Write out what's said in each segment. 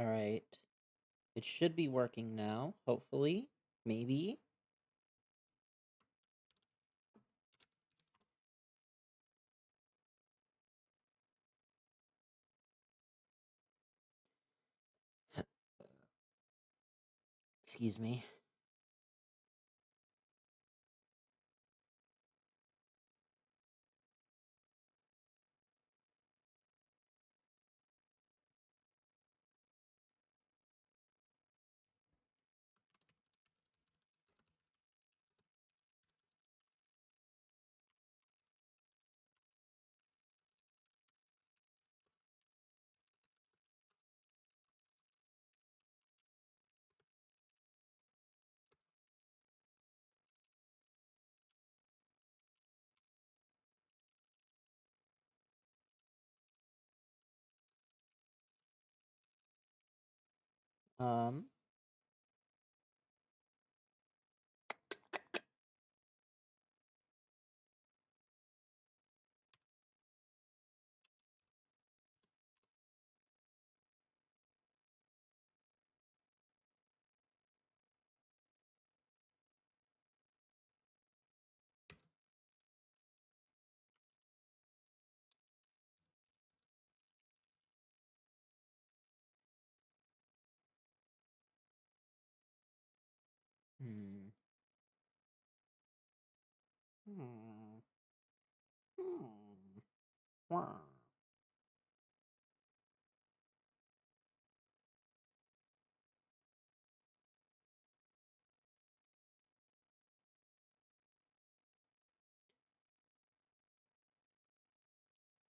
All right. It should be working now, hopefully. Maybe. Excuse me. Um, hmm. Hmm. Hmm. Wow.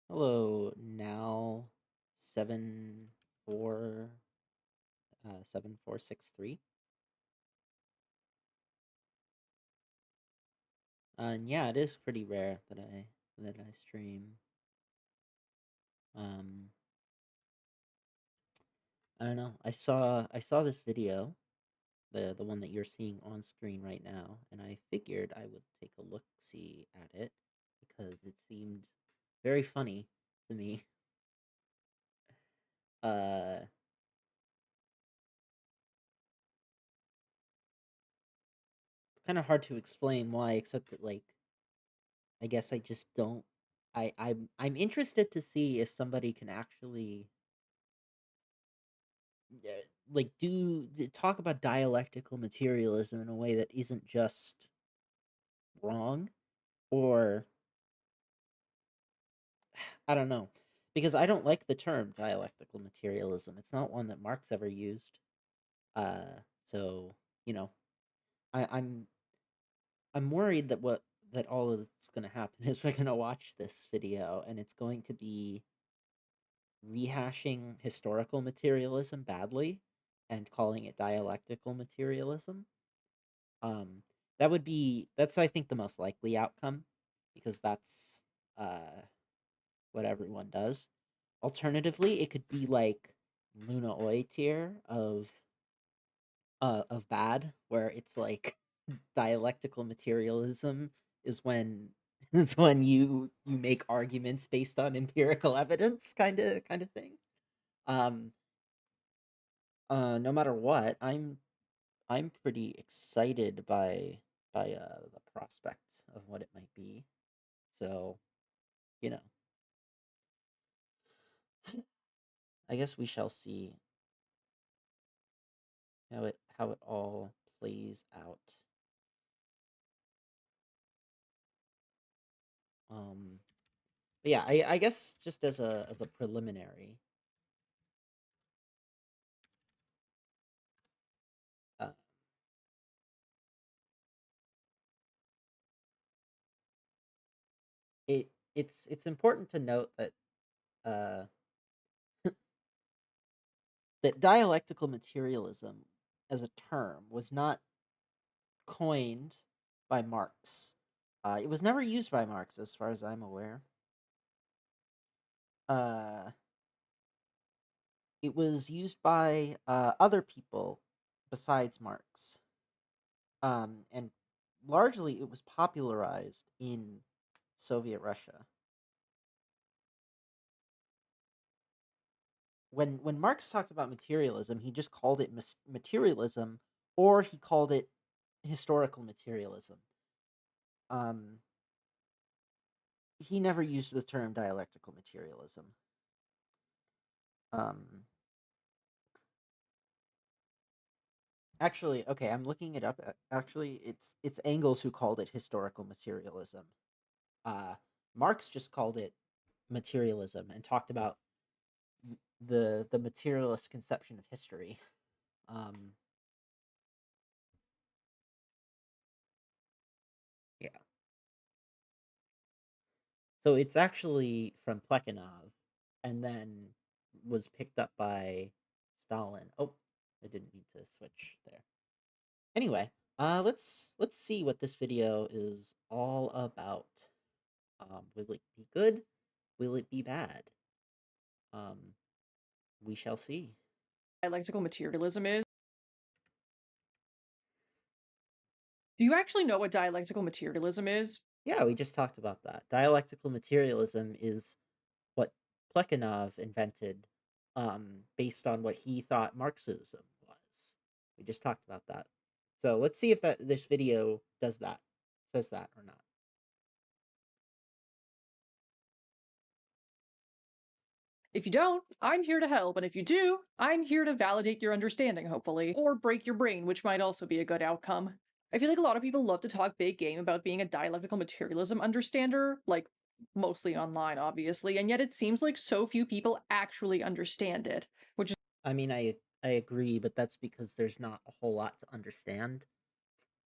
Hello, now 74 7463. And yeah, it is pretty rare that I stream. Um, I don't know. I saw this video, the one that you're seeing on screen right now, and I figured I would take a look see at it because it seemed very funny to me. It's kind of hard to explain why, except that like I guess I just don't. I'm interested to see if somebody can actually uh, like talk about dialectical materialism in a way that isn't just wrong, or I don't know, because I don't like the term dialectical materialism. It's not one that Marx ever used. Uh, so you know, I'm I'm worried that that all that's going to happen is we're going to watch this video and it's going to be rehashing historical materialism badly and calling it dialectical materialism. Um, that's I think the most likely outcome because that's uh what everyone does. Alternatively, it could be like Luna Oi tier of bad, where it's like dialectical materialism is when is when you make arguments based on empirical evidence, kind of thing. Um, no matter what, I'm pretty excited by the prospect of what it might be. So, you know, I guess we shall see how it all plays out. Um, but yeah, I guess just as a preliminary, uh, it's important to note that uh that dialectical materialism as a term was not coined by Marx. It was never used by Marx, as far as I'm aware. Uh, it was used by other people besides Marx, and largely it was popularized in Soviet Russia. when Marx talked about materialism, he just called it materialism, or he called it historical materialism. Um, he never used the term dialectical materialism. Um, Actually, okay, I'm looking it up. Actually, it's Engels who called it historical materialism. Uh, Marx just called it materialism and talked about the materialist conception of history. Um, yeah. So it's actually from Plekhanov, and then was picked up by Stalin. Oh, I didn't mean to switch there. Anyway, let's see what this video is all about. Will it be good? Will it be bad? Um, we shall see. Dialectical materialism is? Do you actually know what dialectical materialism is? Yeah, we just talked about that. Dialectical materialism is what Plekhanov invented, based on what he thought Marxism was. We just talked about that. So let's see if this video does that, says that or not. If you don't, I'm here to help, and if you do, I'm here to validate your understanding, hopefully, or break your brain, which might also be a good outcome. I feel like a lot of people love to talk big game about being a dialectical materialism understander, like mostly online, obviously, and yet it seems like so few people actually understand it, which is I mean, I agree, but that's because there's not a whole lot to understand.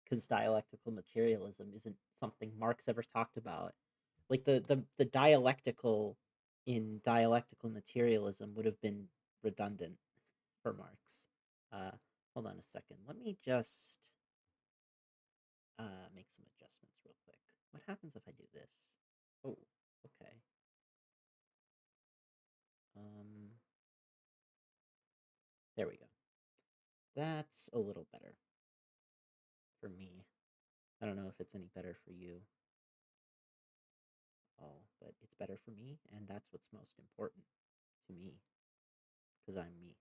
Because dialectical materialism isn't something Marx ever talked about. Like the dialectical in dialectical materialism would have been redundant for Marx. Uh, Hold on a second. Let me just make some adjustments real quick. What happens if I do this? Oh, okay. Um, there we go. That's a little better for me. I don't know if it's any better for you. Oh, but it's better for me, and that's what's most important to me, because I'm me.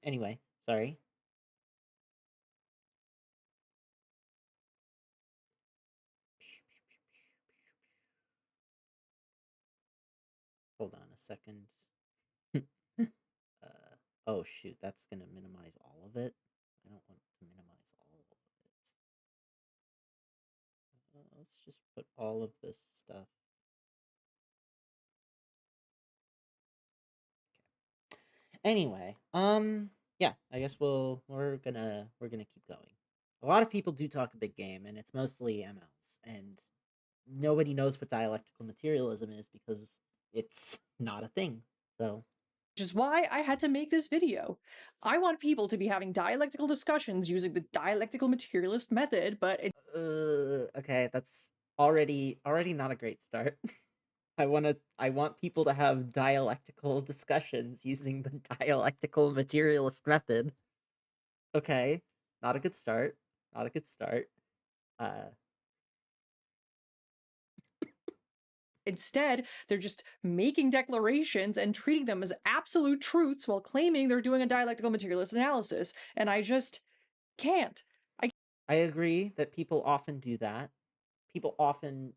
Anyway, sorry. Hold on a second. Oh shoot, that's gonna minimize all of it. I don't want to minimize all of it. Let's just put all of this stuff. Anyway, yeah, I guess we're gonna keep going. A lot of people do talk a big game, and it's mostly MLs, and nobody knows what dialectical materialism is because it's not a thing. So is why I had to make this video. I want people to be having dialectical discussions using the dialectical materialist method, but it okay, that's already not a great start. I want people to have dialectical discussions using the dialectical materialist method. Okay, not a good start. Not a good start. Uh, instead, they're just making declarations and treating them as absolute truths while claiming they're doing a dialectical materialist analysis. And I just can't. I agree that people often do that. People often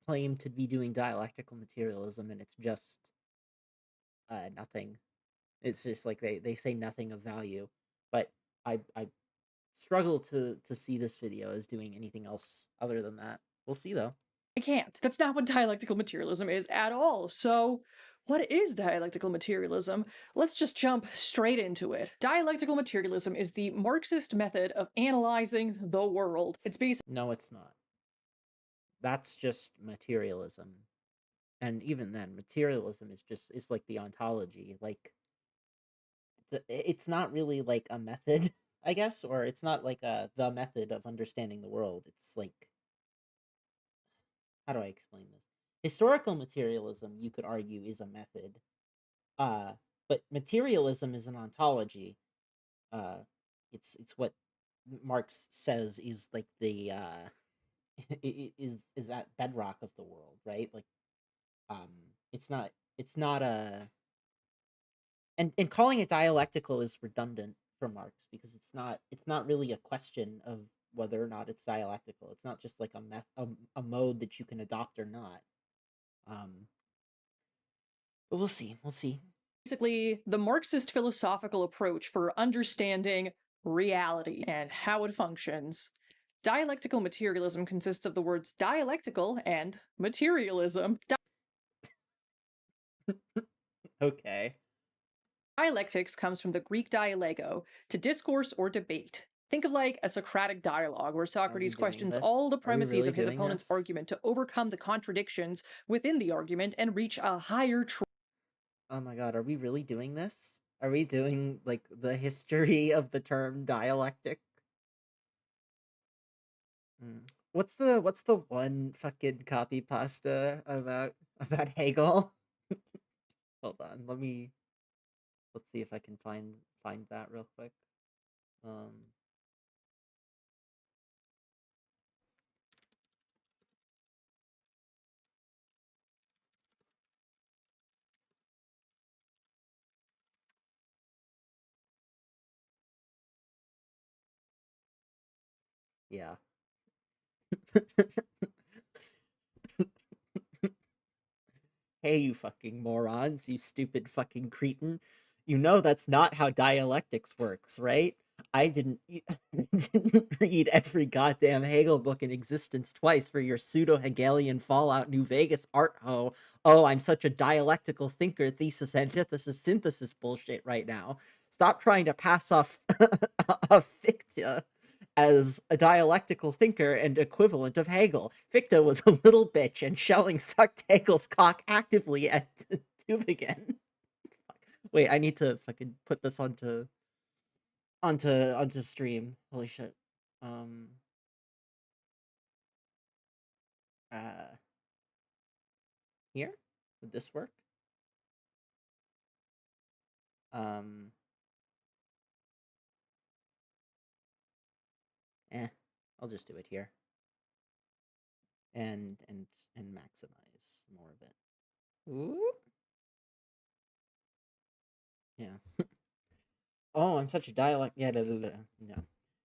claim to be doing dialectical materialism, and it's just nothing. It's just like they say nothing of value. But I struggle to see this video as doing anything else other than that. We'll see though. I can't. That's not what dialectical materialism is at all. So, what is dialectical materialism? Let's just jump straight into it. Dialectical materialism is the Marxist method of analyzing the world. It's based No, it's not. That's just materialism. And even then, materialism is like the ontology. Like it's not really like a method, I guess, or it's not like the method of understanding the world. It's like, how do I explain this? Historical materialism, you could argue, is a method. Uh, but materialism is an ontology. Uh, it's what Marx says is like the is that bedrock of the world, right? Like, um, it's not it's not a and calling it dialectical is redundant for Marx because it's not really a question of whether or not it's dialectical. It's not just like a mode that you can adopt or not. Um, but we'll see. We'll see. Basically, the Marxist philosophical approach for understanding reality and how it functions. Dialectical materialism consists of the words dialectical and materialism. Okay. Dialectics comes from the Greek dialego, to discourse or debate. Think of like a Socratic dialogue where Are we Socrates doing questions this? all the Are we premises really of his doing opponent's this? argument to overcome the contradictions within the argument and reach a higher truth. Oh my god, are we really doing this? Are we doing like the history of the term dialectic? Mm. What's the one fucking copy pasta about Hegel? Hold on, let's see if I can find that real quick. Um yeah. Hey, you fucking morons, you stupid fucking cretin. You know that's not how dialectics works, right? I didn't, didn't read every goddamn Hegel book in existence twice for your pseudo Hegelian Fallout New Vegas art ho. Oh, I'm such a dialectical thinker, thesis, antithesis, synthesis bullshit right now. Stop trying to pass off a Fichte as a dialectical thinker and equivalent of Hegel. Fichte was a little bitch, and Schelling sucked Hegel's cock actively at Tübingen. Wait, I need to fucking put this onto stream. Holy shit. Um uh Here? Would this work? Um eh, I'll just do it here. And maximize more of it. Ooh. Yeah. Oh, I'm such a dialect. Yeah, no.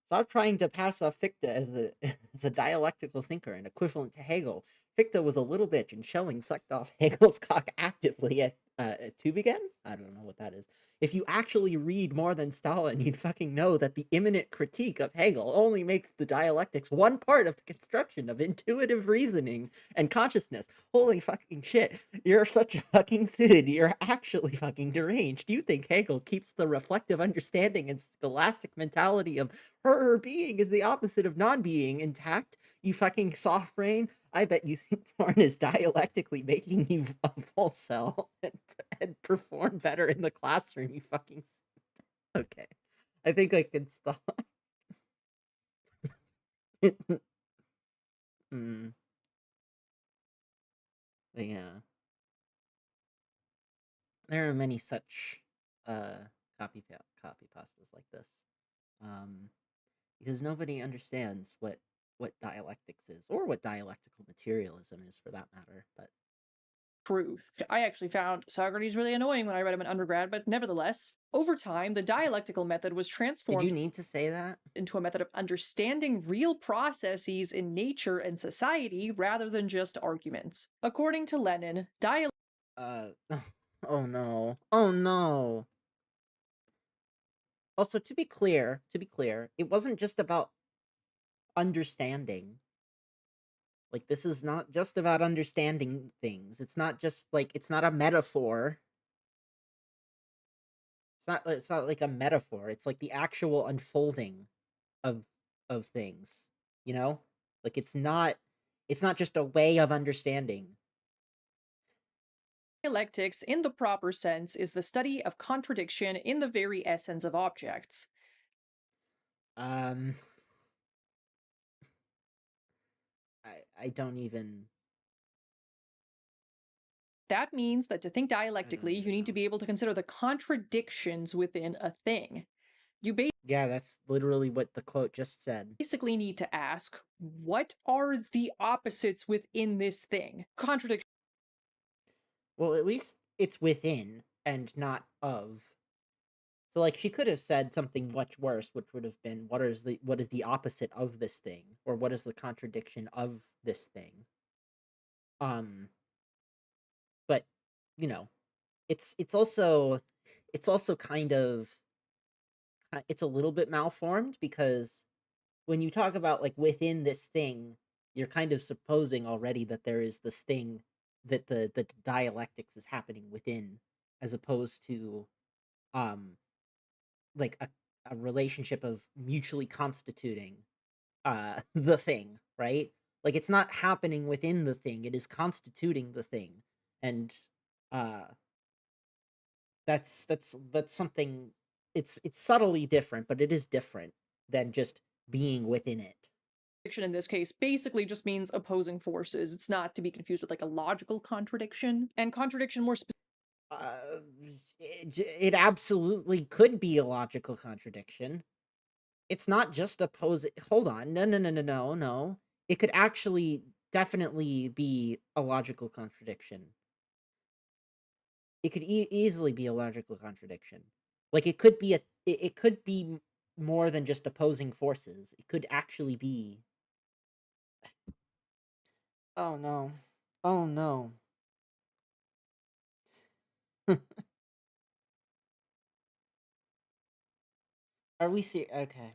Stop trying to pass off Fichte as a as a dialectical thinker and equivalent to Hegel. Fichte was a little bitch, and Schelling sucked off Hegel's cock actively at Tübingen. I don't know what that is. If you actually read more than Stalin, you'd fucking know that the imminent critique of Hegel only makes the dialectics one part of the construction of intuitive reasoning and consciousness. Holy fucking shit. You're such a fucking Sid. You're actually fucking deranged. You think Hegel keeps the reflective understanding and scholastic mentality of her being is the opposite of non-being intact? You fucking soft brain. I bet you think porn is dialectically making you a full cell and perform better in the classroom, you fucking okay. I think I can stop. Mm, yeah. There are many such copy pastas like this. Um because nobody understands what dialectics is or what dialectical materialism is for that matter, but Truth. I actually found Socrates really annoying when I read him in undergrad, but nevertheless, over time, the dialectical method was did you transformed need to say that? into a method of understanding real processes in nature and society rather than just arguments. According to Lenin, Uh oh no. Oh no. Also, to be clear, it wasn't just about understanding. Like this is not just about understanding things. It's not just like it's not a metaphor. It's not like a metaphor. It's like the actual unfolding of things, you know? Like it's not just a way of understanding. dialectics, in the proper sense, is the study of contradiction in the very essence of objects. Um I don't even That means that to think I don't dialectically, you even need to know. be able to consider the contradictions within a thing. You Yeah, that's literally what the quote just said. basically need to ask, what are the opposites within this thing? Contradiction. Well, at least it's within and not of. So like she could have said something much worse, which would have been what is the opposite of this thing, or what is the contradiction of this thing. Um, but you know, it's also it's also kind of it's a little bit malformed because when you talk about like within this thing, you're kind of supposing already that there is this thing that the dialectics is happening within, as opposed to um like a relationship of mutually constituting the thing, right? Like it's not happening within the thing, it is constituting the thing. And uh that's something, it's subtly different, but it is different than just being within it. Contradiction in this case basically just means opposing forces. It's not to be confused with like a logical contradiction. And contradiction more Uh, it absolutely could be a logical contradiction. It's not just opposing. Hold on, no, no, no, no, no, no. It could actually definitely be a logical contradiction. It could easily be a logical contradiction. Like it could be it could be more than just opposing forces. It could actually be. Oh no. Oh no. Are we see? Okay.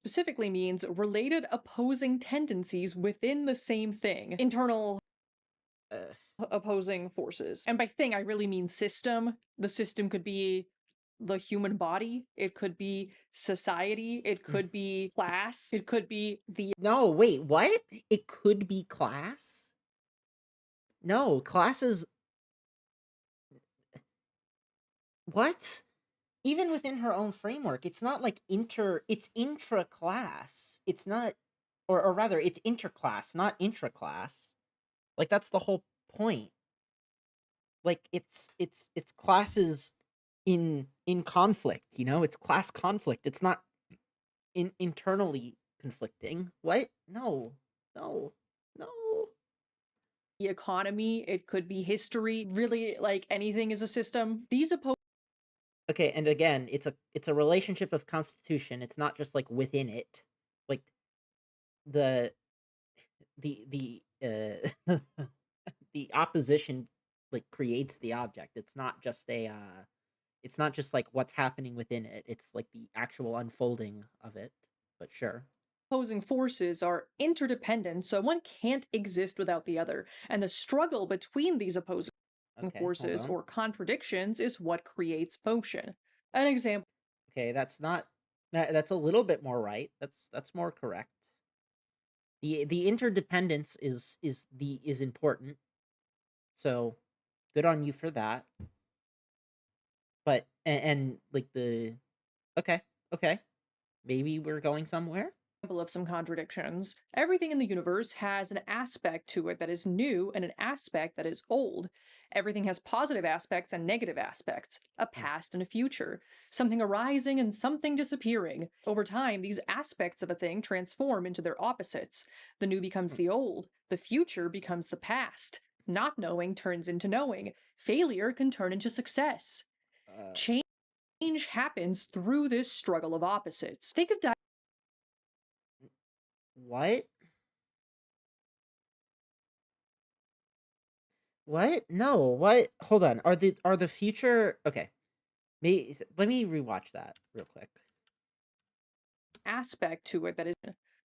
specifically means related opposing tendencies within the same thing. Internal Uh, opposing forces. And by thing, I really mean system. The system could be the human body, it could be society, it mm. could be class, it could be the No, wait, what? It could be class? No, class is what? Even within her own framework, it's not like it's intra-class. It's not, or rather, it's interclass, not intra-class. Like that's the whole point. Like it's classes in conflict, you know? It's class conflict. It's not internally conflicting. What? No. No. No. economy, it could be history, really like anything is a system. These opposing Okay, and again, it's a relationship of constitution. It's not just like within it. Like the the the opposition like creates the object. It's not just like what's happening within it. It's like the actual unfolding of it. But sure. forces are interdependent, so one can't exist without the other. And the struggle between these opposing Okay, hold forces on. or contradictions is what creates motion. An example Okay, that's not that's a little bit more right. That's more correct. The interdependence is important. So good on you for that. But and like the okay, okay. Maybe we're going somewhere. of some contradictions. Everything in the universe has an aspect to it that is new and an aspect that is old. Everything has positive aspects and negative aspects, a Mm. past and a future, something arising and something disappearing. Over time, these aspects of a thing transform into their opposites. The new becomes Mm. the old, the future becomes the past. Not knowing turns into knowing. Failure can turn into success. Uh, Change happens through this struggle of opposites. Think of what? What? No. What? Hold on. Are the future okay? Let me rewatch that real quick. aspect to it that is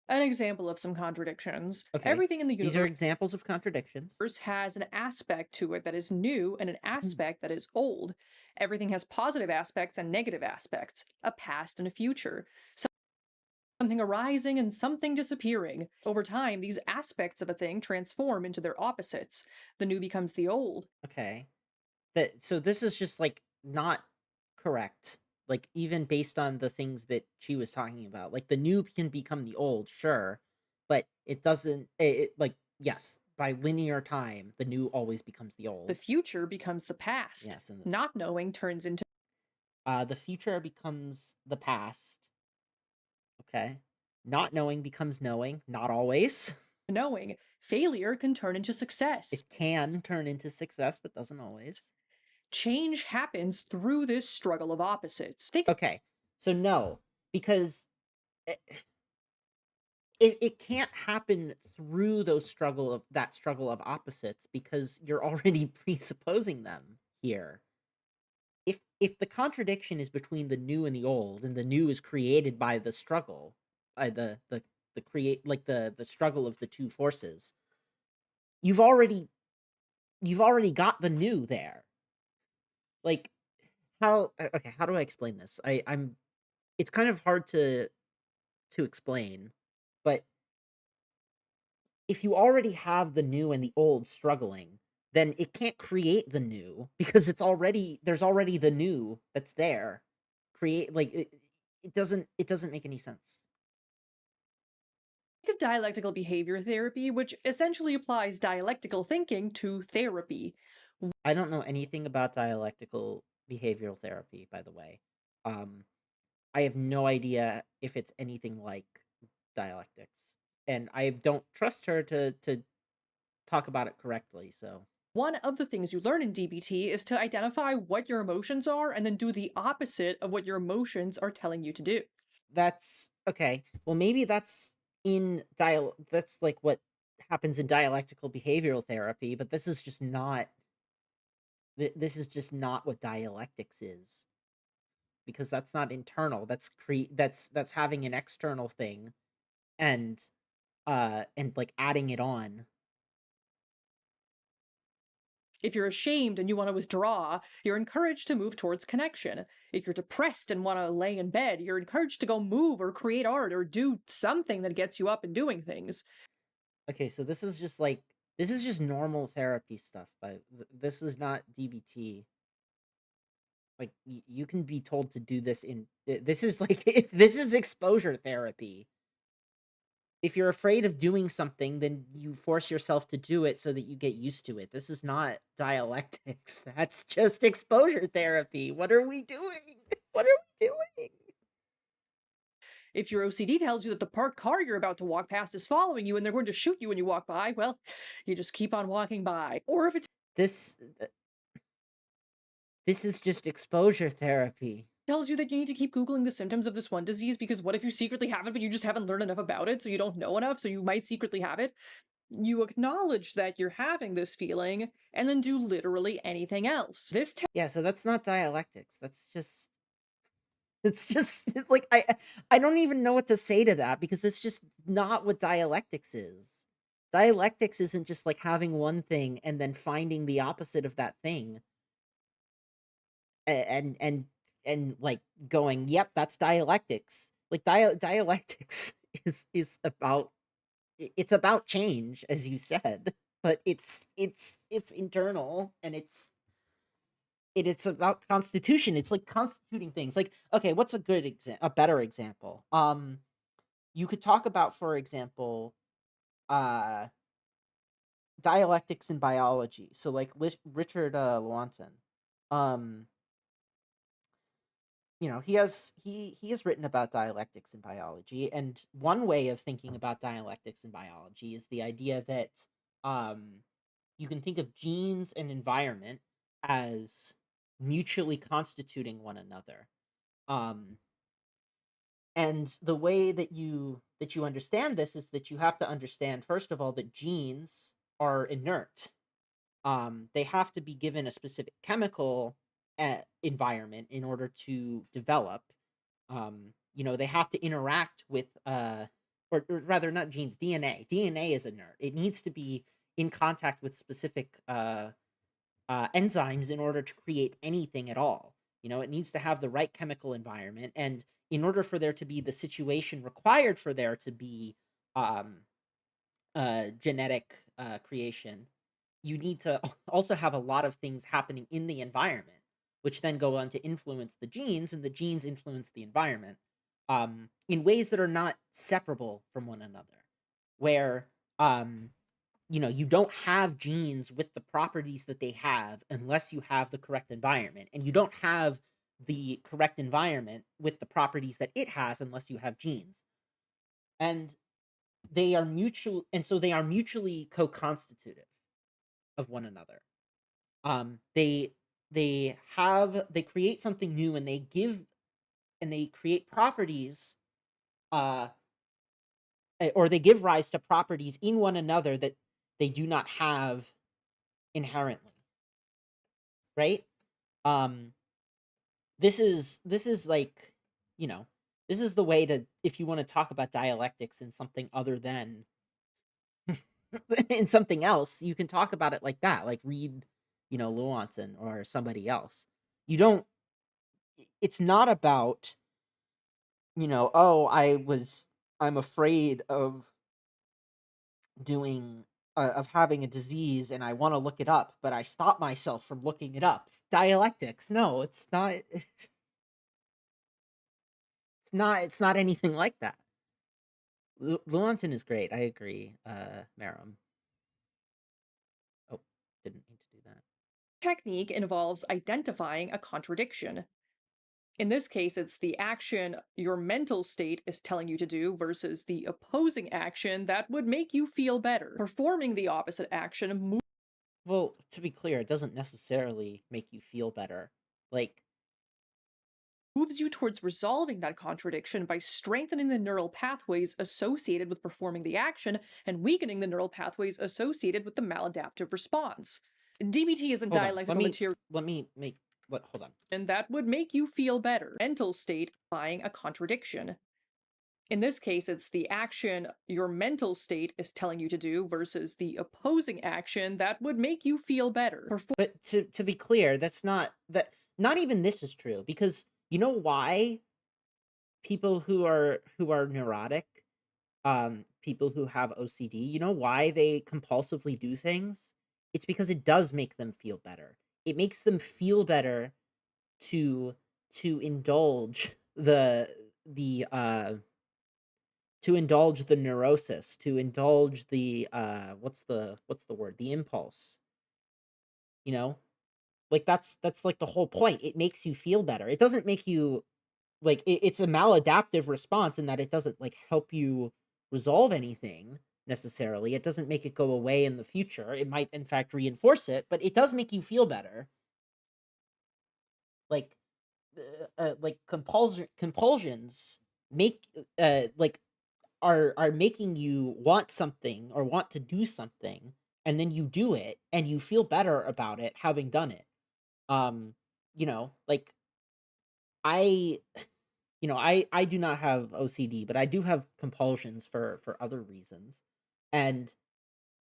an example of some contradictions. Okay. Everything in the These are universe examples of contradictions. has an aspect to it that is new and an Mm. aspect that is old. Everything has positive aspects and negative aspects, a past and a future, something arising and something disappearing. Over time, these aspects of a thing transform into their opposites. The new becomes the old. Okay. That so this is just like not correct. Like even based on the things that she was talking about. Like the new can become the old, sure, but it doesn't like yes, by linear time, the new always becomes the The old. future becomes the past. Yes, and Not knowing turns into the future becomes the past. Okay. Not knowing becomes knowing, not always. knowing. Failure can turn into success. It can turn into success, but doesn't always. Change happens through this struggle of opposites. Think Okay, so no, because it, it can't happen through that struggle of opposites because you're already presupposing them here. If the contradiction is between the new and the old, and the new is created by the struggle, by the create like the struggle of the two forces, you've already you've already got the new there. Like okay, how do I explain this? I'm It's kind of hard to explain, but if you already have the new and the old struggling, then it can't create the new because there's already the new that's there. Create like it doesn't make any sense. of dialectical behavior therapy, which essentially applies dialectical thinking to therapy. I don't know anything about dialectical behavioral therapy, by the way. Um, I have no idea if it's anything like dialectics, and I don't trust her to talk about it correctly. So One of the things you learn in DBT is to identify what your emotions are and then do the opposite of what your emotions are telling you to do. that's okay. Well, maybe that's like what happens in dialectical behavioral therapy, but this is just not what dialectics is, because that's not internal. That's having an external thing and like adding it on. If you're ashamed and you want to withdraw, you're encouraged to move towards connection. If you're depressed and want to lay in bed, you're encouraged to go move or create art or do something that gets you up and doing things. Okay, so this is just normal therapy stuff, but this is not DBT. Like you can be told to do this this is like if this is exposure therapy. If you're afraid of doing something, then you force yourself to do it so that you get used to it. This is not dialectics. That's just exposure therapy. What are we doing? What are we doing? If your OCD tells you that the parked car you're about to walk past is following you and they're going to shoot you when you walk by, well, you just keep on walking by. Or if it This this is just exposure therapy. tells you that you need to keep Googling the symptoms of this one disease because what if you secretly have it, but you just haven't learned enough about it, so you don't know enough, so you might secretly have it? You acknowledge that you're having this feeling and then do literally anything else. This Yeah, so that's not dialectics. It's just like I don't even know what to say to that because that's just not what dialectics is. Dialectics isn't just like having one thing and then finding the opposite of that thing and like going, "Yep, that's dialectics." Like dialectics is about it's about change, as you said, but it's internal and it's about constitution. It's like constituting things. Like, okay, what's a better example? You could talk about, for example, uh, dialectics in biology. So, like Richard Lewontin, um, he has written about dialectics in biology, and one way of thinking about dialectics in biology is the idea that um, you can think of genes and environment as mutually constituting one another. Um, and the way that you understand this is that you have to understand, first of all, that genes are inert. They have to be given a specific chemical environment in order to develop. They have to interact with, or rather, not genes, DNA. DNA is inert. It needs to be in contact with specific enzymes in order to create anything at all. It needs to have the right chemical environment, and in order for there to be the situation required for there to be um, genetic creation, you need to also have a lot of things happening in the environment, which then go on to influence the genes, and the genes influence the environment in ways that are not separable from one another. Where you don't have genes with the properties that they have unless you have the correct environment, and you don't have the correct environment with the properties that it has unless you have genes. And they are mutually co-constitutive of one another. They they create something new, and they create properties, uh or they give rise to properties in one another that they do not have inherently, right? Um this is like, you know, this is the way to, if you want to talk about dialectics in something other than in something else, you can talk about it like that, like read, Lewontin or somebody else. You don't It's not about, oh, I'm afraid of having a disease and I want to look it up, but I stop myself from looking it up. Dialectics. No, it's not. It's not anything like that. Lewontin is great. I agree. Marum. Oh, didn't mean to do that. Technique involves identifying a contradiction. In this case, it's the action your mental state is telling you to do versus the opposing action that would make you feel better. Performing the opposite action Well, to be clear, it doesn't necessarily make you feel better. Like, moves you towards resolving that contradiction by strengthening the neural pathways associated with performing the action and weakening the neural pathways associated with the maladaptive response. DBT is a hold on. Let dialectical me material let me make. Hold on. that would make you feel better. Mental state buying a contradiction. In this case, it's the action your mental state is telling you to do versus the opposing action that would make you feel better. But to be clear, that's not that. Not even this is true, because you know why people who are neurotic, people who have OCD, you know why they compulsively do things? It's because it does make them feel better. It makes them feel better to indulge the to indulge the neurosis, to indulge the what's the word? The impulse, you know? Like that's like the whole point. It makes you feel better. It doesn't make you like it's a maladaptive response in that it doesn't like help you resolve anything necessarily. It doesn't make it go away in the future. It might in fact reinforce it, but it does make you feel better. Like like compulsions make like are making you want something or want to do something, and then you do it and you feel better about it having done it. Um like I I do not have OCD, but I do have compulsions for other reasons. And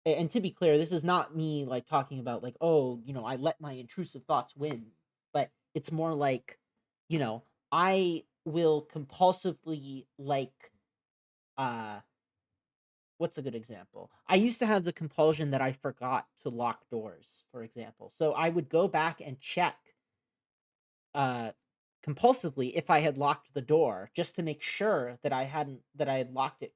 and to be clear, this is not me like talking about like, oh, I let my intrusive thoughts win, but it's more like, you know, I will compulsively like uh what's a good example? I used to have the compulsion that I forgot to lock doors, for example. So I would go back and check uh compulsively if I had locked the door, just to make sure that I had locked it.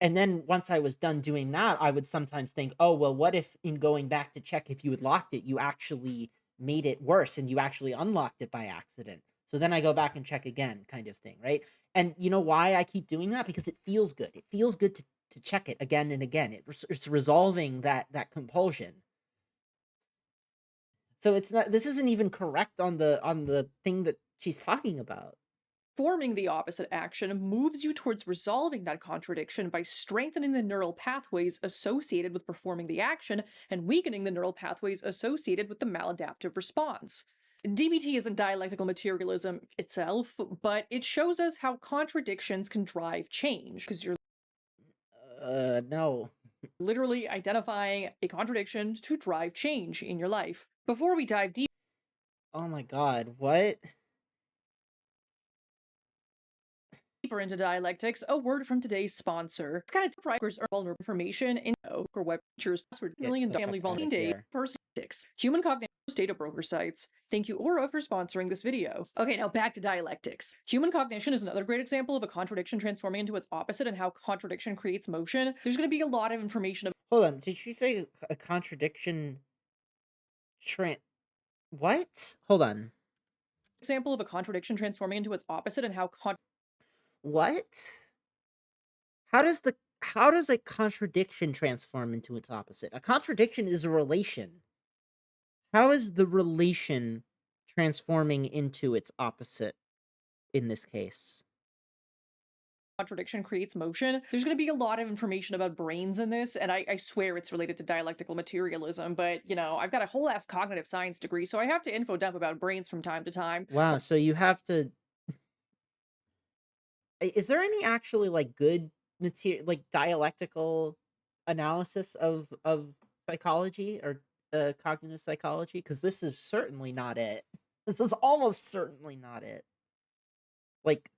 And then once I was done doing that, I would sometimes think, oh well, what if in going back to check if you had locked it, you actually made it worse and you actually unlocked it by accident. So then I go back and check again, kind of thing, right? And you know why I keep doing that? Because it feels good. It feels good to check it again and again. It's resolving that compulsion. So it's not, this isn't even correct on the thing that she's talking about. Forming the opposite action moves you towards resolving that contradiction by strengthening the neural pathways associated with performing the action and weakening the neural pathways associated with the maladaptive response. DBT isn't dialectical materialism itself, but it shows us how contradictions can drive change, because you're No. literally identifying a contradiction to drive change in your life. Before we dive Oh my god, what? deeper into dialectics, a word from today's sponsor. It's kind of brokers or vulnerable information in or web features, password Get million the fuck family out of vulnerability day here. person six human cognition data broker sites. Thank you, Aura, for sponsoring this video. Okay, now back to dialectics. Human cognition is another great example of a contradiction transforming into its opposite and how contradiction creates motion. There's going to be a lot of information. Hold on, did she say a contradiction tran what? Hold on. Example of a contradiction transforming into its opposite and how What? How does a contradiction transform into its opposite? A contradiction is a relation. How is the relation transforming into its opposite in this case? Contradiction creates motion. There's going to be a lot of information about brains in this, and I swear it's related to dialectical materialism. But I've got a whole ass cognitive science degree, so I have to info dump about brains from time to time. Wow, so you have to is there any actually, like, good like, dialectical analysis of psychology or, cognitive psychology? Because this is certainly not it. This is almost certainly not it. Like,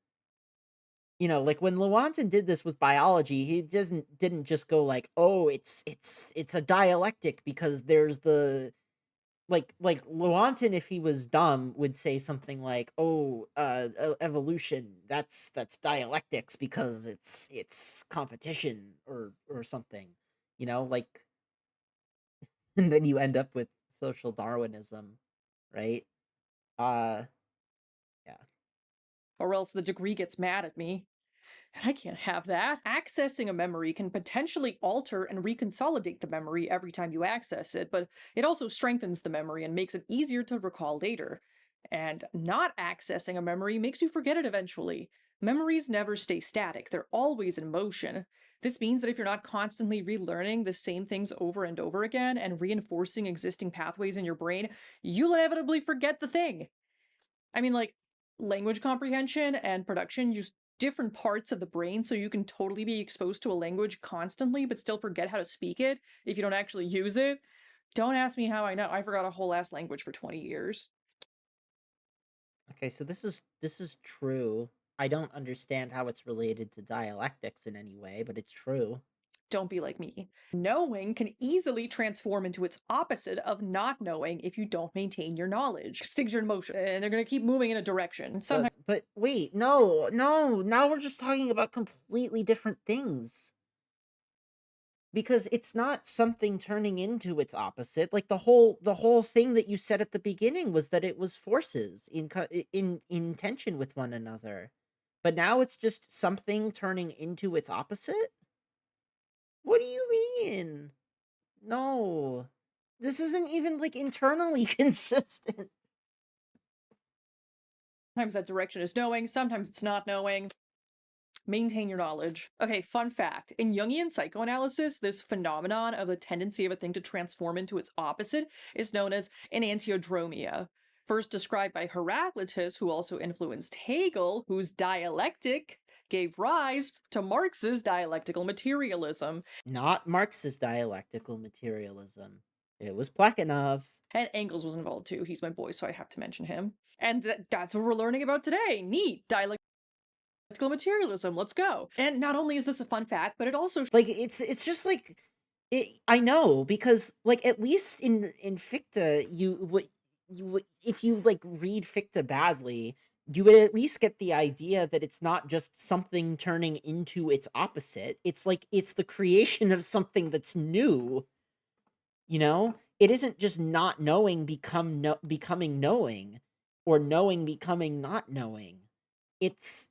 like, when Lewontin did this with biology, he didn't just go like, "Oh, it's a dialectic because there's the" like Lewontin, if he was dumb, would say something like, "Oh, evolution, that's dialectics because it's competition or something," like, and then you end up with social Darwinism, right? Uh, yeah. Or else the degree gets mad at me. And I can't have that. Accessing a memory can potentially alter and reconsolidate the memory every time you access it, but it also strengthens the memory and makes it easier to recall later. And not accessing a memory makes you forget it eventually. Memories never stay static, they're always in motion. This means that if you're not constantly relearning the same things over and over again and reinforcing existing pathways in your brain, you'll inevitably forget the thing. I mean, like, language comprehension and production use different parts of the brain, so you can totally be exposed to a language constantly, but still forget how to speak it if you don't actually use it. Don't ask me how I know. I forgot a whole ass language for 20 years. Okay, so this is true. I don't understand how it's related to dialectics in any way, but it's true. Don't be like me. Knowing can easily transform into its opposite of not knowing if you don't maintain your knowledge. Things are in motion, and they're going to keep moving in a direction. Sometimes But wait, no, no, now we're just talking about completely different things. Because it's not something turning into its opposite. Like the whole thing that you said at the beginning was that it was forces in tension with one another. But now it's just something turning into its opposite? What do you mean? No. This isn't even like internally consistent. that direction is knowing, sometimes it's not knowing. Maintain your knowledge. Okay, fun fact. In Jungian psychoanalysis, this phenomenon of the tendency of a thing to transform into its opposite is known as enantiodromia. First described by Heraclitus, who also influenced Hegel, whose dialectic gave rise to Marx's dialectical materialism. Not Marx's dialectical materialism. It was Plekhanov. And Engels was involved too. He's my boy, so I have to mention him. And that's what we're learning about today. Neat. Dialectical materialism. Let's go. And not only is this a fun fact, but it also Like, it's just like I know because, like, at least in Fichte, you would if you, like, read Fichte badly, you would at least get the idea that it's not just something turning into its opposite. It's like it's the creation of something that's new, you know? It isn't just not knowing becoming knowing or knowing becoming not knowing. It's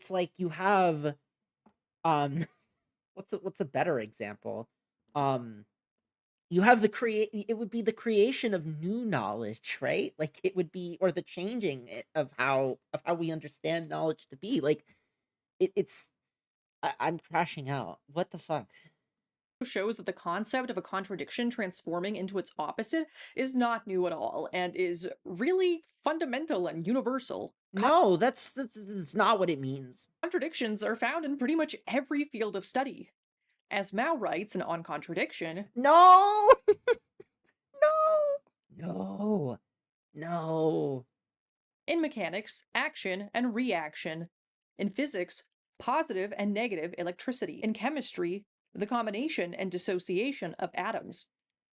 like you have, um what's a better example? Um, you have the create it would be the creation of new knowledge, right? Like, it would be or the changing of how we understand knowledge to be. Like, it's I'm crashing out. What the fuck? shows that the concept of a contradiction transforming into its opposite is not new at all and is really fundamental and universal. No, that's not what it means. Contradictions are found in pretty much every field of study. As Mao writes in On Contradiction, No! No! No. No. in mechanics, action and reaction. In physics, positive and negative electricity. In chemistry, the combination and dissociation of atoms.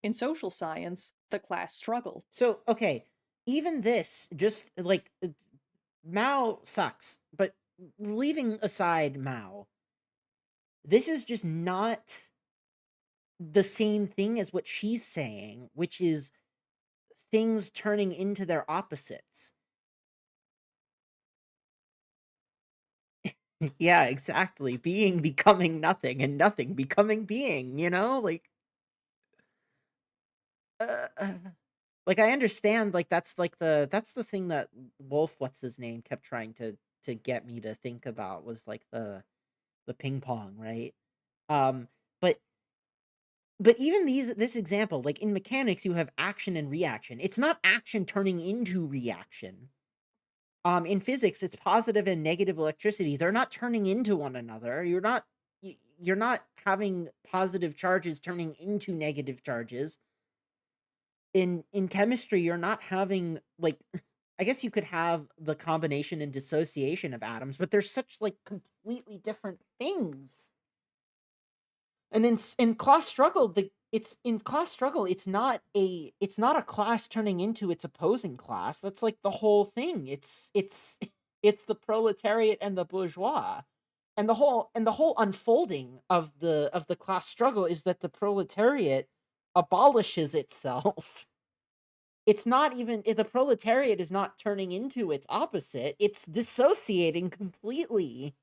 In social science, the class struggle. So, okay, even this just, like, Mao sucks, but leaving aside Mao, this is just not the same thing as what she's saying, which is things turning into their opposites. Yeah, exactly. Being becoming nothing and nothing becoming being, you know? Like, uh, Like, I understand, like, that's the thing that Wolf, what's his name, kept trying to get me to think about was, like, the ping pong, right? Um, but even this example, like, in mechanics, you have action and reaction. It's not action turning into reaction. In physics, it's positive and negative electricity. They're not turning into one another. You're not having positive charges turning into negative charges. In chemistry, you're not having, like, I guess you could have the combination and dissociation of atoms, but they're such, like, completely different things. And in class struggle, it's not a class turning into its opposing class. That's like the whole thing. It's the proletariat and the bourgeois. And the whole unfolding of the class struggle is that the proletariat abolishes itself. It's not even the proletariat is not turning into its opposite. It's dissociating completely.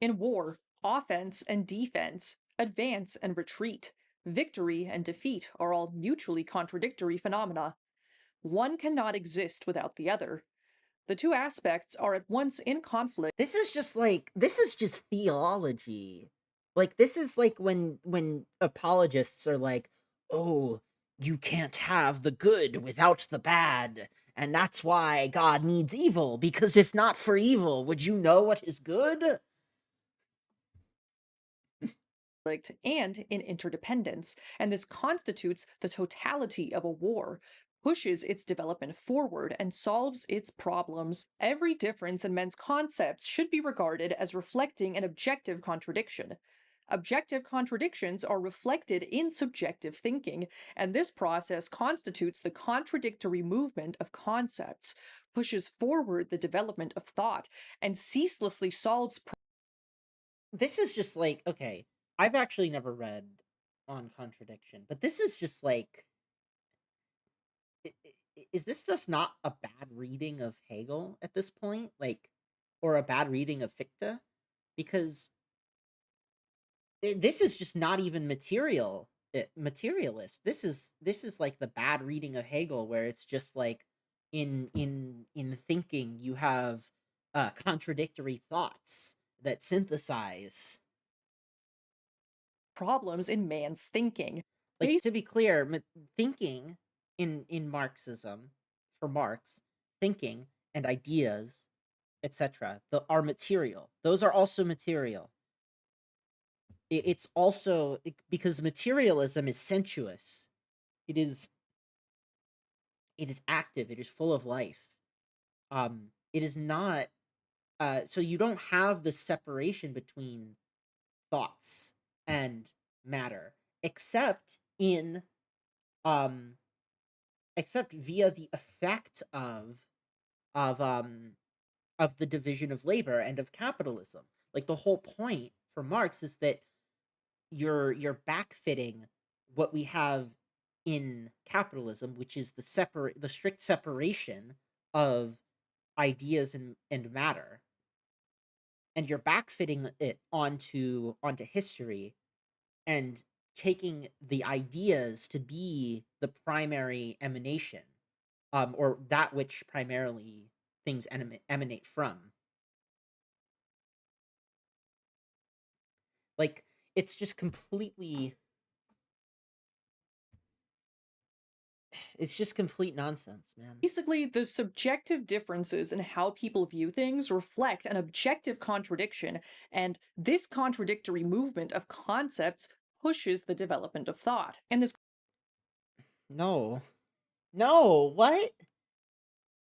In war, offense and defense, advance and retreat, victory and defeat are all mutually contradictory phenomena. One cannot exist without the other. The two aspects are at once in conflict This is just theology. Like, this is like when apologists are like, "Oh, you can't have the good without the bad, and that's why God needs evil, because if not for evil, would you know what is good?" and in interdependence, and this constitutes the totality of a war, pushes its development forward, and solves its problems. Every difference in men's concepts should be regarded as reflecting an objective contradiction. Objective contradictions are reflected in subjective thinking, and this process constitutes the contradictory movement of concepts, pushes forward the development of thought, and ceaselessly solves This is just like, okay, I've actually never read on contradiction, but this is just like, is this just not a bad reading of Hegel at this point? Like, or a bad reading of Fichte? Because this is just not even materialist. This is like the bad reading of Hegel, where it's just like in thinking you have contradictory thoughts that synthesize. problems in man's thinking. Like, to be clear, thinking in Marxism, for Marx, thinking and ideas, etc., are material. Those are also material. It's also because materialism is sensuous. It is it is active. It is full of life. It is not. So you don't have the separation between thoughts and matter, except in um except via the effect of um of the division of labor and of capitalism. Like, the whole point for Marx is that you're backfitting what we have in capitalism, which is the strict separation of ideas and matter, and you're backfitting it onto history and taking the ideas to be the primary emanation, or that which primarily things emanate from. Like, it's just completely it's just complete nonsense, man. Basically, the subjective differences in how people view things reflect an objective contradiction, and this contradictory movement of concepts pushes the development of thought. And this No. No, what?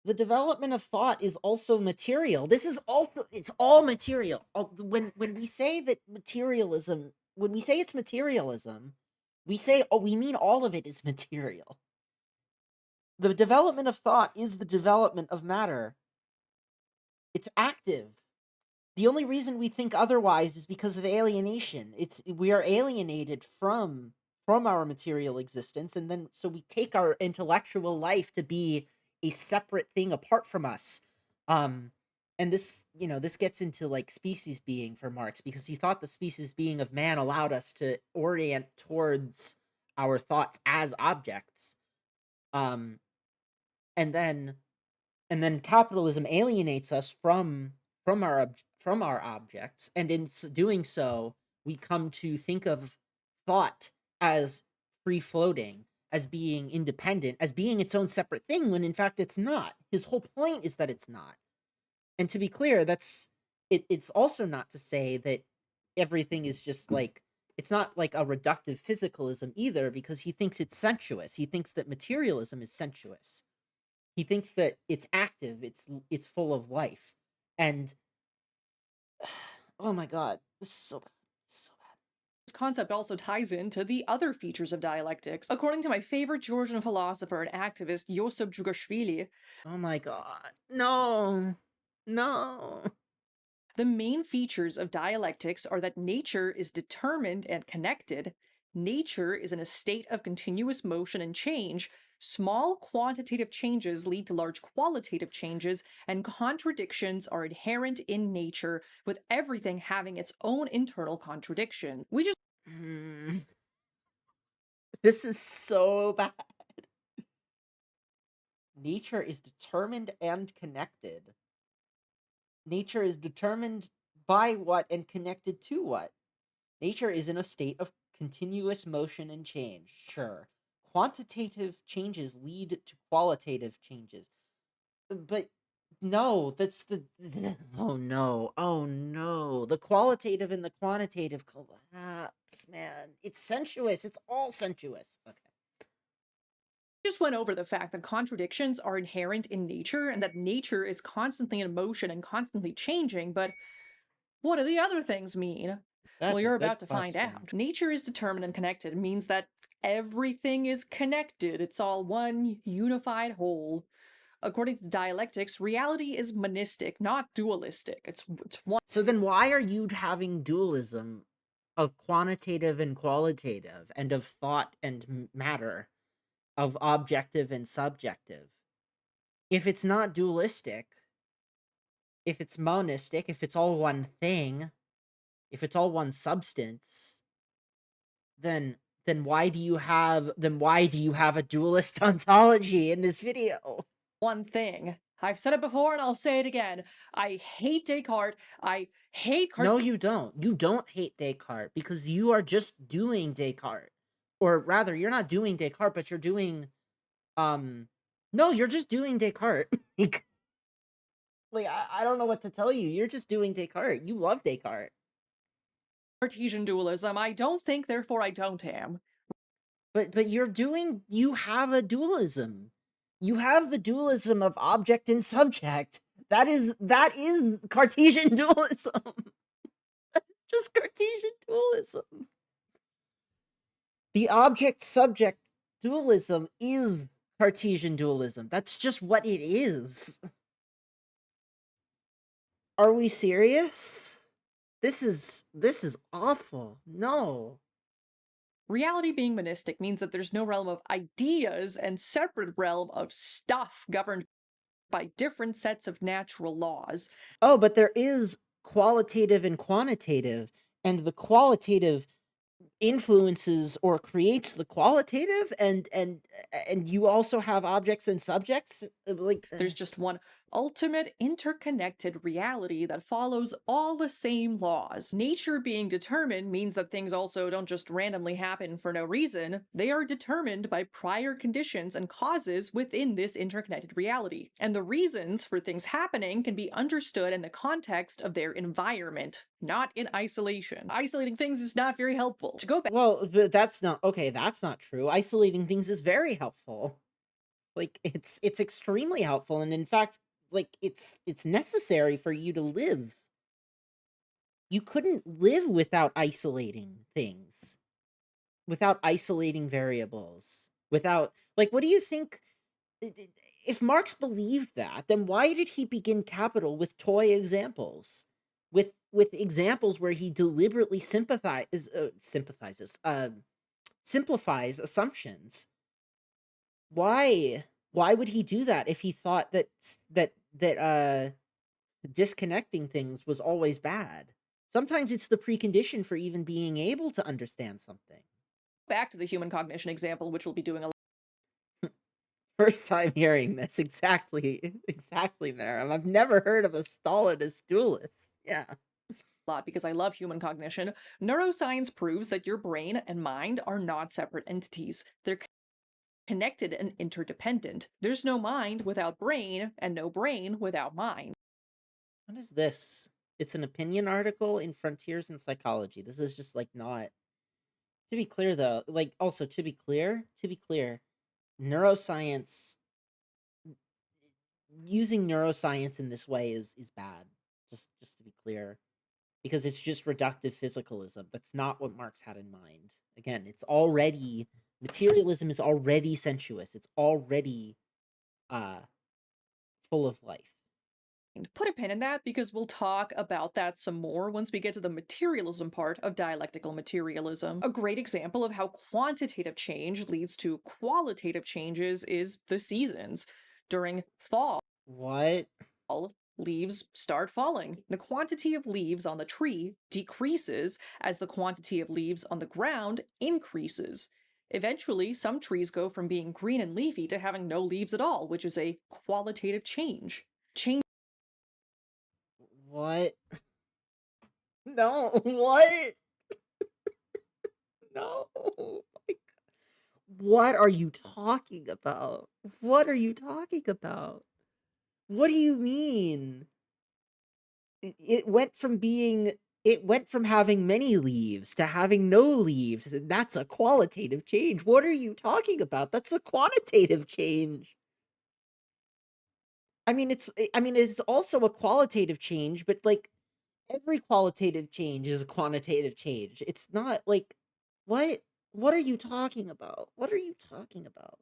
The development of thought is also material. This is also it's all material. When we say that materialism, when we say it's materialism, we say, oh, we mean all of it is material. The development of thought is the development of matter. It's active. The only reason we think otherwise is because of alienation. We are alienated from our material existence, and then so we take our intellectual life to be a separate thing apart from us. Um and this gets into, like, species being for Marx, because he thought the species being of man allowed us to orient towards our thoughts as objects. Um, and then capitalism alienates us from our objects, and in doing so, we come to think of thought as free floating, as being independent, as being its own separate thing, when in fact it's not. His whole point is that it's not. And to be clear, it's also not to say that everything is just like, it's not like a reductive physicalism either, because he thinks it's sensuous. He thinks that materialism is sensuous. He thinks that it's active, it's full of life. And oh my god, this is so bad. This is so bad. This concept also ties into the other features of dialectics. According to my favorite Georgian philosopher and activist, Josip Jugashvili, Oh my god. No. No. the main features of dialectics are that nature is determined and connected, nature is in a state of continuous motion and change, small quantitative changes lead to large qualitative changes, and contradictions are inherent in nature, with everything having its own internal contradiction. We just Mm. This is so bad. Nature is determined and connected. Nature is determined by what and connected to what? Nature is in a state of continuous motion and change. Sure. Quantitative changes lead to qualitative changes. But no, that's oh no. Oh no. The qualitative and the quantitative collapse, man. It's sensuous. It's all sensuous. Okay. just went over the fact that contradictions are inherent in nature and that nature is constantly in motion and constantly changing, but what do the other things mean? Well, That's a you're good about to find question. out. Nature is determined and connected means that everything is connected, it's all one unified whole. According to dialectics, reality is monistic, not dualistic. It's one. So then why are you having dualism of quantitative and qualitative, and of thought and matter, of objective and subjective? If it's not dualistic, if it's monistic, if it's all one thing, if it's all one substance, then why do you have a dualist ontology in this video? One thing. I've said it before and I'll say it again. I hate Descartes. I hate No, you don't. You don't hate Descartes because you are just doing Descartes. Or rather, you're not doing Descartes, but you're doing no, you're just doing Descartes. Like I don't know what to tell you. You're just doing Descartes. You love Descartes. Cartesian dualism. I don't think, therefore I don't am. But you have a dualism. You have the dualism of object and subject. That is Cartesian dualism. Just Cartesian dualism. The object subject dualism is Cartesian dualism. That's just what it is. Are we serious? This is awful. No. Reality being monistic means that there's no realm of ideas and separate realm of stuff governed by different sets of natural laws. Oh, but there is qualitative and quantitative, and the qualitative influences or creates the qualitative, and you also have objects and subjects, like There's just one ultimate interconnected reality that follows all the same laws. Nature being determined means that things also don't just randomly happen for no reason. They are determined by prior conditions and causes within this interconnected reality. And the reasons for things happening can be understood in the context of their environment, not in isolation. Isolating things is not very helpful. To go back, well, but that's not okay. That's not true. Isolating things is very helpful. Like it's extremely helpful, and in fact, like it's necessary for you to live. You couldn't live without isolating things, without isolating variables, without like what do you think if Marx believed that, then why did he begin Capital with toy examples? With examples where he deliberately simplifies assumptions. Why would he do that if he thought that disconnecting things was always bad? Sometimes it's the precondition for even being able to understand something. Back to the human cognition example, which we'll be doing a First time hearing this. Exactly. Exactly, Maram. I've never heard of a Stalinist duelist. Yeah. lot because I love human cognition. Neuroscience proves that your brain and mind are not separate entities. They're connected and interdependent. There's no mind without brain, and no brain without mind. What is this? It's an opinion article in Frontiers in Psychology. This is just like not. To be clear though, like also to be clear, neuroscience using neuroscience in this way is bad. Just to be clear, because it's just reductive physicalism. That's not what Marx had in mind. Again, it's already materialism is already sensuous. It's already uh full of life. Put a pin in that because we'll talk about that some more once we get to the materialism part of dialectical materialism. A great example of how quantitative change leads to qualitative changes is the seasons. During fall, What? leaves start falling. The quantity of leaves on the tree decreases as the quantity of leaves on the ground increases. Eventually, some trees go from being green and leafy to having no leaves at all, which is a qualitative change. What? No. What? No. Like, what are you talking about? What are you talking about? What do you mean? It went from being it went from having many leaves to having no leaves, and that's a qualitative change. What are you talking about? That's a quantitative change. I mean, it's also a qualitative change, but like every qualitative change is a quantitative change. It's not like what? What are you talking about? What are you talking about?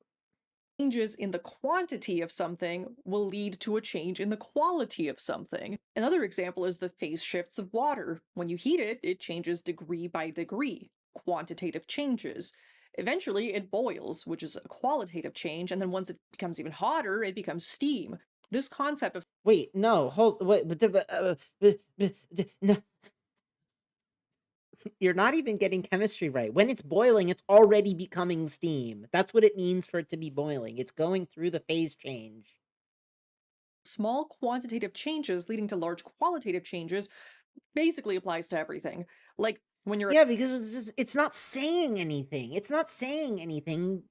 Changes in the quantity of something will lead to a change in the quality of something. Another example is the phase shifts of water. When you heat it, it changes degree by degree, quantitative changes. Eventually, it boils, which is a qualitative change, and then once it becomes even hotter, it becomes steam. This concept of Wait, no, hold wait, no, you're not even getting chemistry right. When it's boiling, it's already becoming steam. That's what it means for it to be boiling. It's going through the phase change. small quantitative changes leading to large qualitative changes basically applies to everything. Like when you're Yeah, because it's not saying anything. It's not saying anything.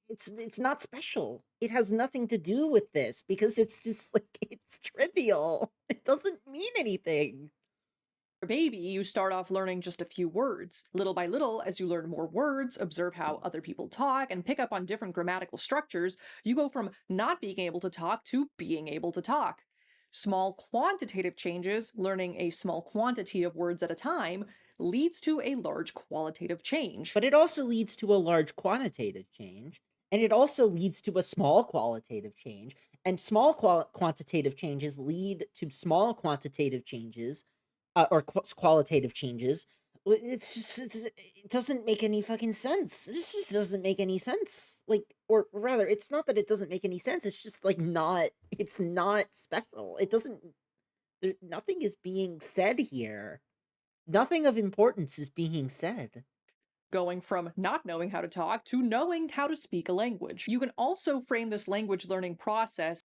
It's not special. It has nothing to do with this because it's just like it's trivial. It doesn't mean anything. a baby, you start off learning just a few words. Little by little, as you learn more words, observe how other people talk, and pick up on different grammatical structures, you go from not being able to talk to being able to talk. Small quantitative changes, learning a small quantity of words at a time, leads to a large qualitative change. But it also leads to a large quantitative change, and it also leads to a small qualitative change, and small quantitative changes lead to small quantitative changes, or qualitative changes. It's just it doesn't make any fucking sense. This just doesn't make any sense. Like, or rather, it's not that it doesn't make any sense. It's just like not. It's not special. It doesn't. Nothing is being said here. Nothing of importance is being said. Going from not knowing how to talk to knowing how to speak a language. You can also frame this language learning process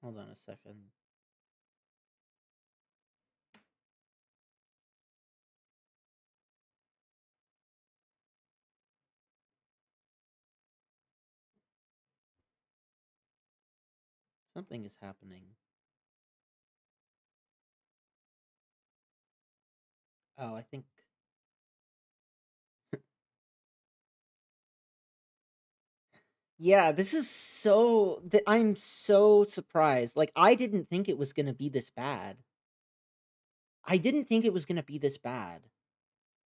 Hold on a second. Something is happening. Oh, I think. Yeah, this is so. I'm so surprised. Like, I didn't think it was gonna be this bad. I didn't think it was gonna be this bad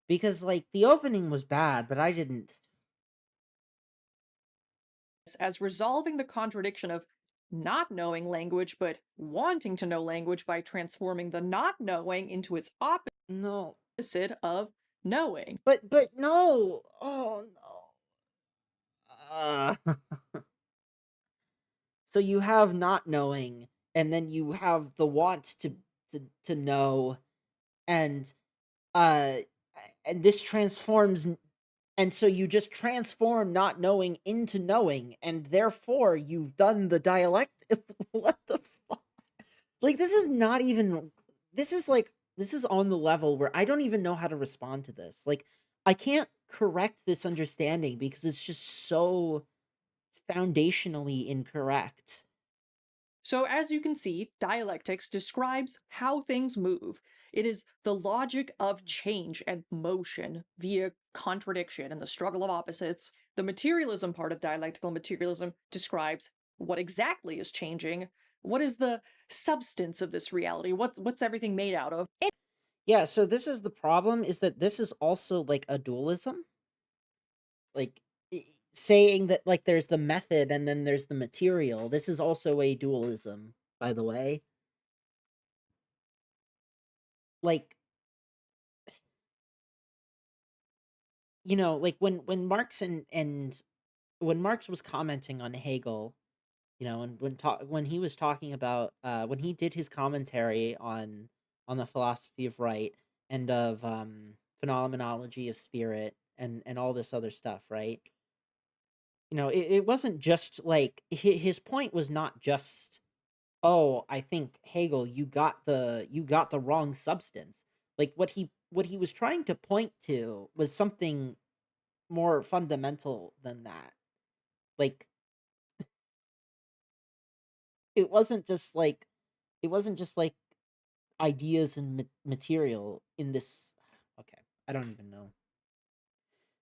because, like, the opening was bad, but I didn't. as resolving the contradiction of not knowing language but wanting to know language by transforming the not knowing into its No, opposite of knowing. but no. Oh no. Uh, so you have not knowing, and then you have the want to to know, and uh and this transforms, and so you just transform not knowing into knowing, and therefore you've done the dialect. What the fuck? Like, this is not even, this is like, this is on the level where I don't even know how to respond to this. Like, I can't correct this understanding because it's just so foundationally incorrect. So, as you can see, dialectics describes how things move. It is the logic of change and motion via contradiction and the struggle of opposites. The materialism part of dialectical materialism describes what exactly is changing. What is the substance of this reality? What's everything made out of? Yeah, so this is the problem, is that this is also like a dualism. Like, saying that, like, there's the method and then there's the material. This is also a dualism, by the way. Like, like when Marx and when Marx was commenting on Hegel, and when he was talking about, when he did his commentary on the philosophy of right and of phenomenology of spirit and all this other stuff, right? It wasn't just like his point was not just, oh, I think Hegel, you got the wrong substance. Like, what he was trying to point to was something more fundamental than that. Like, it wasn't just like it wasn't just like ideas and material in this. Okay, I don't even know.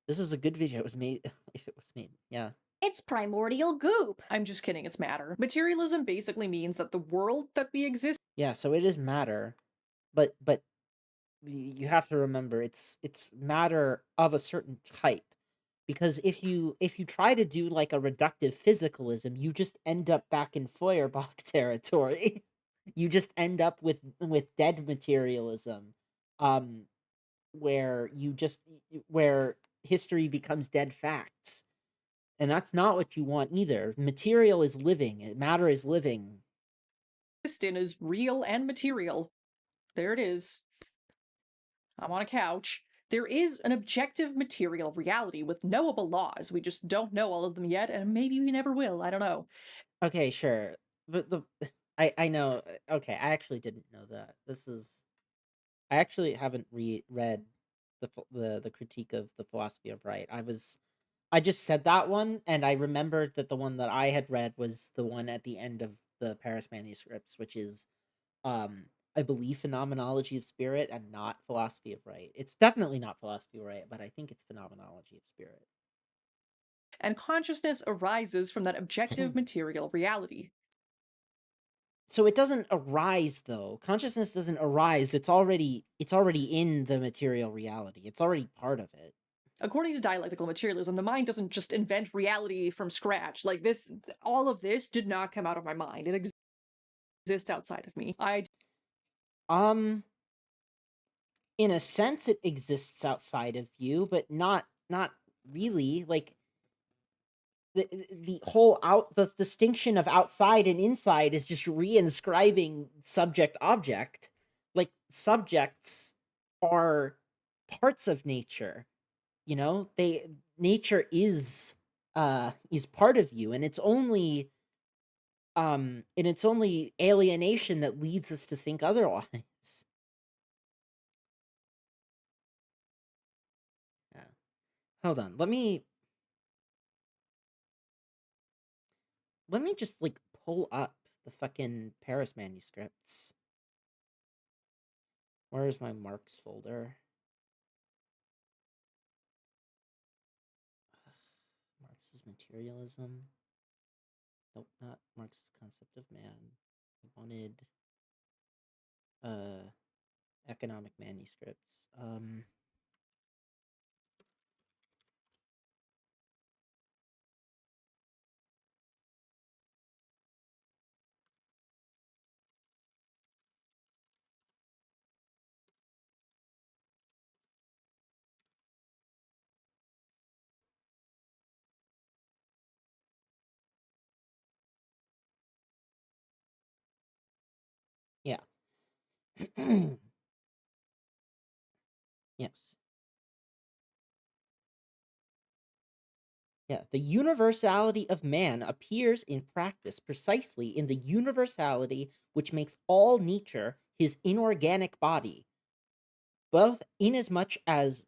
This is a good video. It was made if it was made. Yeah. It's primordial goop. I'm just kidding, it's matter. Materialism basically means that the world that we exist Yeah, so it is matter, but you have to remember it's matter of a certain type, because if you try to do like a reductive physicalism, you just end up back in Feuerbach territory. You just end up with dead materialism, um where where history becomes dead facts, and that's not what you want either. Material is living, matter is living. in is real and material. There it is. I'm on a couch. There is an objective material reality with knowable laws. We just don't know all of them yet, and maybe we never will. I don't know. Okay, sure, but the I know. Okay, I actually didn't know that. I actually haven't read the critique of the philosophy of right. I just said that one, and I remembered that the one that I had read was the one at the end of the Paris manuscripts, which is, um, I believe, phenomenology of spirit and not philosophy of right. It's definitely not philosophy of right, but I think it's phenomenology of spirit. And consciousness arises from that objective material reality. So it doesn't arise, though. Consciousness doesn't arise. It's already in the material reality. It's already part of it. According to dialectical materialism, the mind doesn't just invent reality from scratch. Like this, all of this did not come out of my mind. It exists outside of me. I Um, in a sense, it exists outside of you, but not really. Like, the whole out the distinction of outside and inside is just reinscribing subject object. Like, subjects are parts of nature. They nature is part of you, and it's only alienation that leads us to think otherwise. Yeah. Hold on, let me just like pull up the fucking Paris manuscripts. Where is my Marx folder? Marx's materialism. Nope, not Marx's concept of man. I wanted uh economic manuscripts. Yeah. Yes. Yeah, the universality of man appears in practice precisely in the universality which makes all nature his inorganic body, both inasmuch as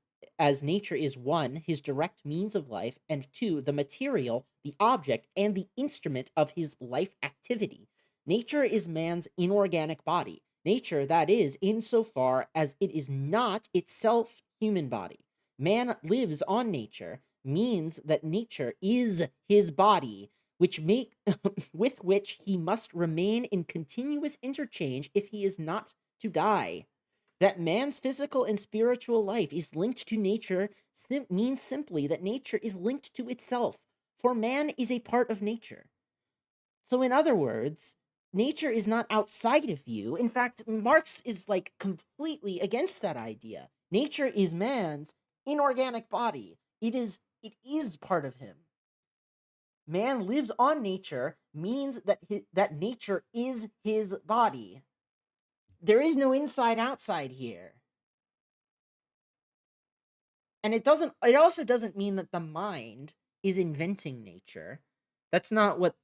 nature is one, his direct means of life, and two, the material, the object, and the instrument of his life activity. Nature is man's inorganic body. Nature, that is, insofar as it is not itself human body. Man lives on nature, means that nature is his body, which make with which he must remain in continuous interchange if he is not to die. That man's physical and spiritual life is linked to nature means simply that nature is linked to itself, for man is a part of nature. So, in other words, nature is not outside of you. In fact, Marx is like completely against that idea. Nature is man's inorganic body. It is part of him. Man lives on nature means that nature is his body. There is no inside outside here. And it also doesn't mean that the mind is inventing nature. That's not what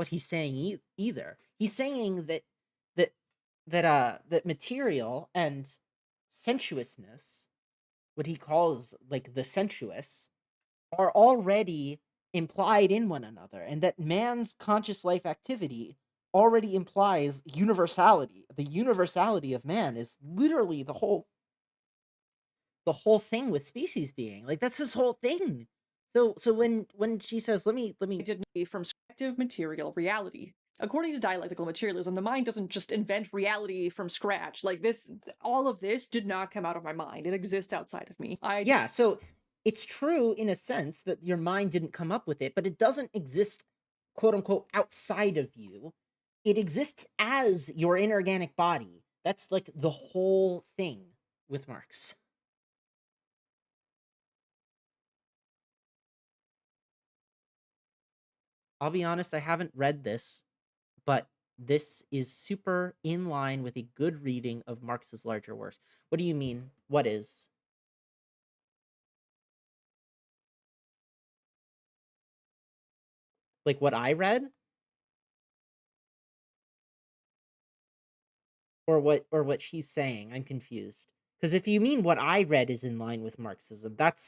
he's saying either. He's saying that that material and sensuousness, what he calls like the sensuous, are already implied in one another, and that man's conscious life activity already implies universality. The universality of man is literally the whole thing with species being. Like, that's this whole thing. So when she says, let me Did from subjective material reality. According to dialectical materialism, the mind doesn't just invent reality from scratch. Like this, all of this did not come out of my mind. It exists outside of me. Yeah, so it's true in a sense that your mind didn't come up with it, but it doesn't exist, quote unquote, outside of you. It exists as your inorganic body. That's like the whole thing with Marx. I'll be honest, I haven't read this, but this is super in line with a good reading of Marx's larger works. What do you mean? What is? Like what I read? Or what she's saying? I'm confused. Because if you mean what I read is in line with Marxism, that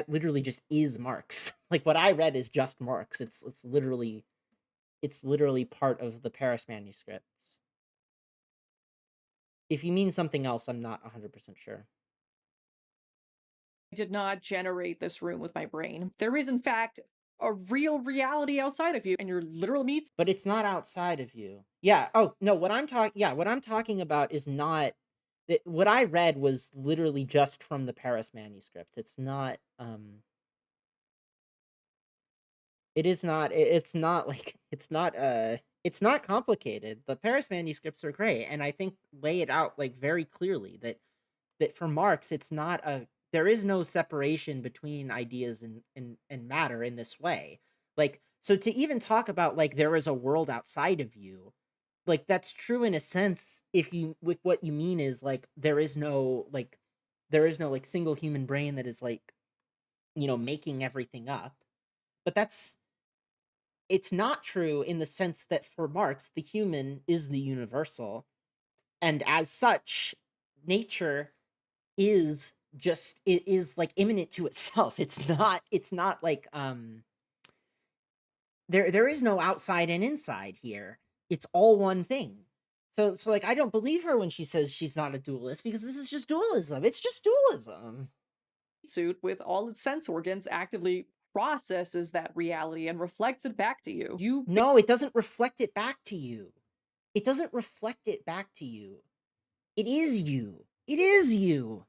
literally just is Marx. Like what I read is just Marx. It's literally part of the Paris manuscripts. If you mean something else, I'm not 100% sure. did not generate this room with my brain. There is, in fact, a real reality outside of you, and your literal meat. But it's not outside of you. Yeah. Oh, no, what I'm talking about is not what I read was literally just from the Paris manuscripts. It's not it is not it's not like it's not complicated. The Paris manuscripts are great, and I think lay it out like very clearly that for Marx it's not a there is no separation between ideas and matter in this way. Like, so to even talk about like there is a world outside of you, like that's true in a sense if you with what you mean is like there is no like single human brain that is like making everything up. But it's not true in the sense that for Marx the human is the universal, and as such nature is just it is like imminent to itself. It's not like there is no outside and inside here. It's all one thing. So like I don't believe her when she says she's not a dualist, because this is just dualism. It's just dualism. Suit with all its sense organs actively processes that reality and reflects it back to you. No, it doesn't reflect it back to you. It doesn't reflect it back to you. It is you. It is you.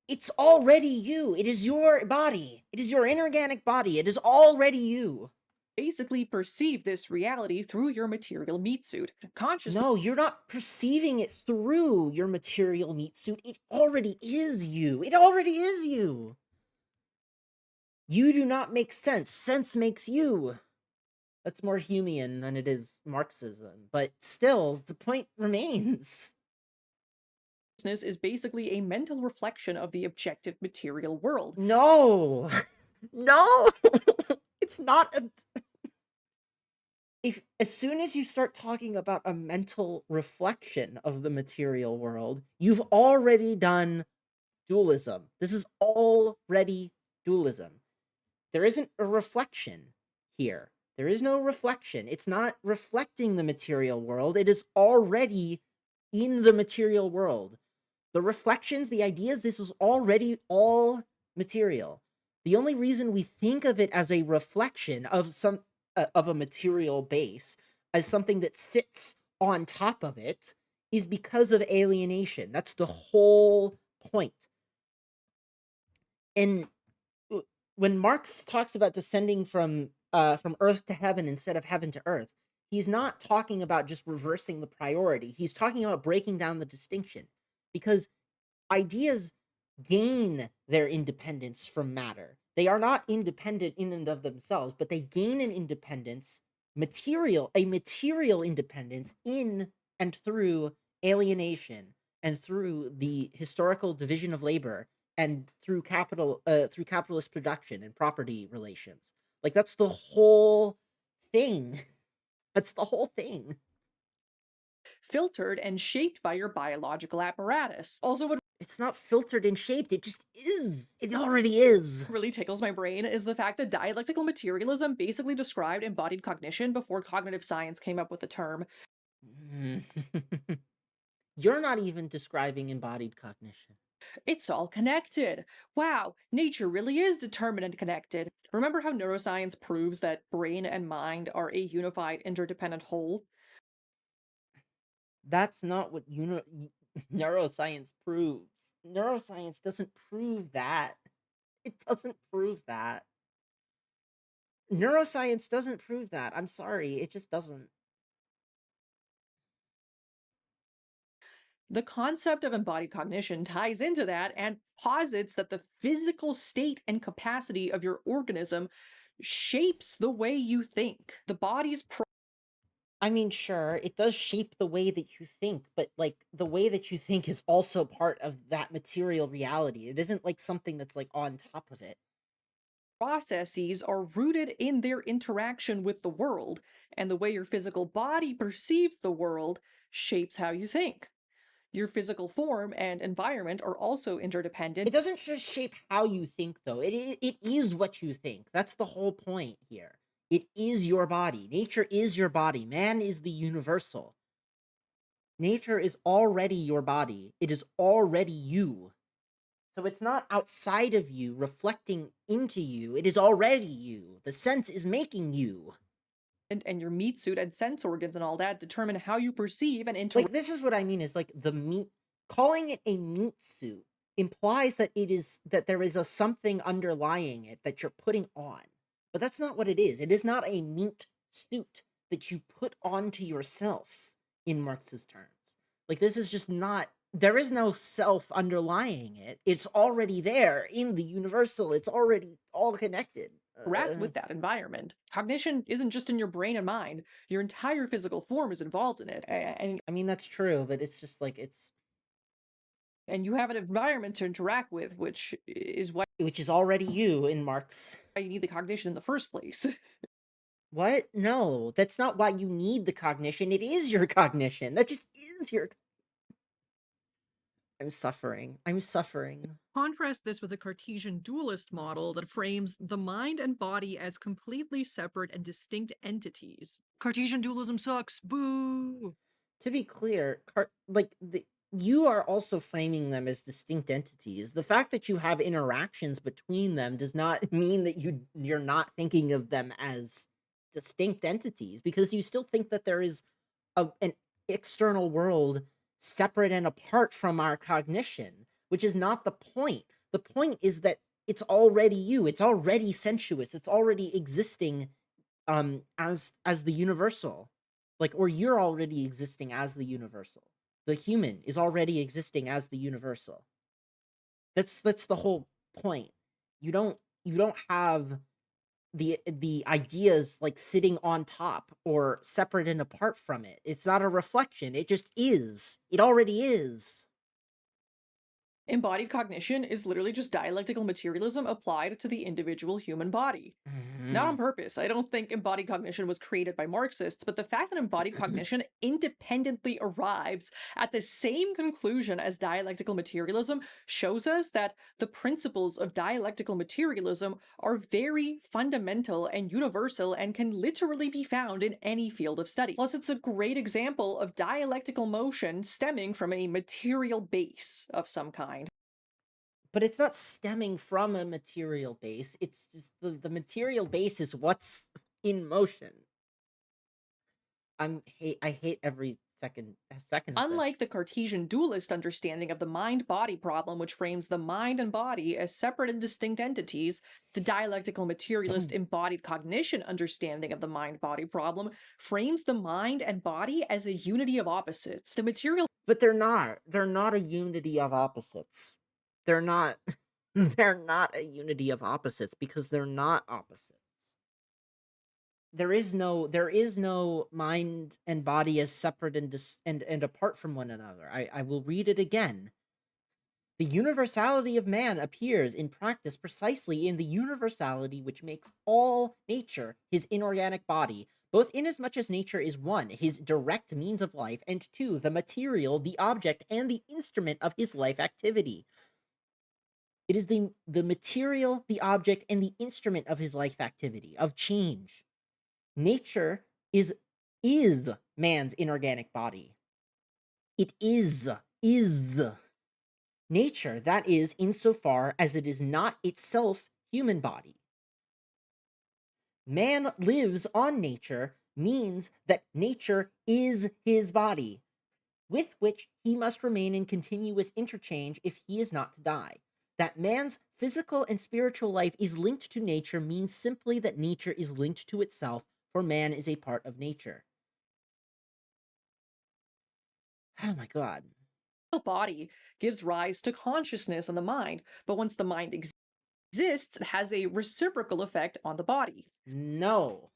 It's already you. It is your body. It is your inorganic body. It is already you. basically perceive this reality through your material meat suit. Consciously, No, you're not perceiving it through your material meat suit. It already is you. It already is you. You do not make sense. Sense makes you. That's more Humean than it is Marxism, but still, the point remains. Consciousness is basically a mental reflection of the objective material world. No, no, it's not. If as soon as you start talking about a mental reflection of the material world, you've already done dualism. This is already dualism. There isn't a reflection here. There is no reflection. It's not reflecting the material world. It is already in the material world. The reflections, the ideas, this is already all material. The only reason we think of it as a reflection of of a material base, as something that sits on top of it, is because of alienation. That's the whole point. And when Marx talks about descending from earth to heaven instead of heaven to earth, he's not talking about just reversing the priority. He's talking about breaking down the distinction, because ideas gain their independence from matter. They are not independent in and of themselves, but they gain an independence, a material independence in and through alienation and through the historical division of labor and through capitalist production and property relations. Like that's the whole thing. That's the whole thing. Filtered and shaped by your biological apparatus. Also, what It's not filtered and shaped. It just is. It already is. really tickles my brain is the fact that dialectical materialism basically described embodied cognition before cognitive science came up with the term. You're not even describing embodied cognition. It's all connected. Wow, nature really is determined and connected. Remember how neuroscience proves that brain and mind are a unified, interdependent whole? That's not what neuroscience proves. Neuroscience doesn't prove that. It doesn't prove that. Neuroscience doesn't prove that. I'm sorry, it just doesn't. The concept of embodied cognition ties into that and posits that the physical state and capacity of your organism shapes the way you think. The body's I mean, sure, it does shape the way that you think, but like the way that you think is also part of that material reality. It isn't like something that's like on top of it. processes are rooted in their interaction with the world, and the way your physical body perceives the world shapes how you think. Your physical form and environment are also interdependent. It doesn't just shape how you think, though. It is what you think. That's the whole point here. It is your body. Nature is your body. Man is the universal. Nature is already your body. It is already you. So it's not outside of you, reflecting into you. It is already you. The sense is making you. And your meat suit and sense organs and all that determine how you perceive and Like, this is what I mean is like the meat, calling it a meat suit implies that there is a something underlying it that you're putting on. But that's not what it is. It is not a meat suit that you put onto yourself in Marx's terms. Like, this is just not, there is no self underlying it. It's already there in the universal. It's already all connected. interact with that environment. Cognition isn't just in your brain and mind, your entire physical form is involved in it. I mean, that's true, but it's just like, And you have an environment to interact with, which which is already you in Marx. why you need the cognition in the first place. What? No, that's not why you need the cognition. It is your cognition. That just is your. I'm suffering. I'm suffering. Contrast this with a Cartesian dualist model that frames the mind and body as completely separate and distinct entities. Cartesian dualism sucks. Boo! To be clear, you are also framing them as distinct entities. The fact that you have interactions between them does not mean that you're not thinking of them as distinct entities, because you still think that there is an external world separate and apart from our cognition, which is not the point. The point is that it's already you. It's already sensuous. It's already existing as the universal. Like, or you're already existing as the universal. The human is already existing as the universal. That's the whole point. You don't have the ideas like sitting on top or separate and apart from it. It's not a reflection. It just is. It already is. Embodied cognition is literally just dialectical materialism applied to the individual human body. Not on Mhm. purpose. I don't think embodied cognition was created by Marxists, but the fact that embodied cognition independently arrives at the same conclusion as dialectical materialism shows us that the principles of dialectical materialism are very fundamental and universal and can literally be found in any field of study. Plus, it's a great example of dialectical motion stemming from a material base of some kind. But it's not stemming from a material base. It's just the material base is what's in motion. I hate every second of this. Unlike the Cartesian dualist understanding of the mind body problem, which frames the mind and body as separate and distinct entities, the dialectical materialist embodied cognition understanding of the mind body problem frames the mind and body as a unity of opposites. The material But they're not. They're not a unity of opposites. They're not they're not a unity of opposites because they're not opposites. There is no mind and body as separate and apart from one another. I will read it again. The universality of man appears in practice precisely in the universality which makes all nature his inorganic body, both inasmuch as nature is one, his direct means of life, and two, the material, the object, and the instrument of his life activity. It is the material, the object, and the instrument of his life activity, of change. Nature is man's inorganic body. It is the nature, that is, insofar as it is not itself human body. Man lives on nature means that nature is his body, with which he must remain in continuous interchange if he is not to die. That man's physical and spiritual life is linked to nature means simply that nature is linked to itself, for man is a part of nature. Oh my god. body gives rise to consciousness in the mind, but once the mind exists, it has a reciprocal effect on the body. No.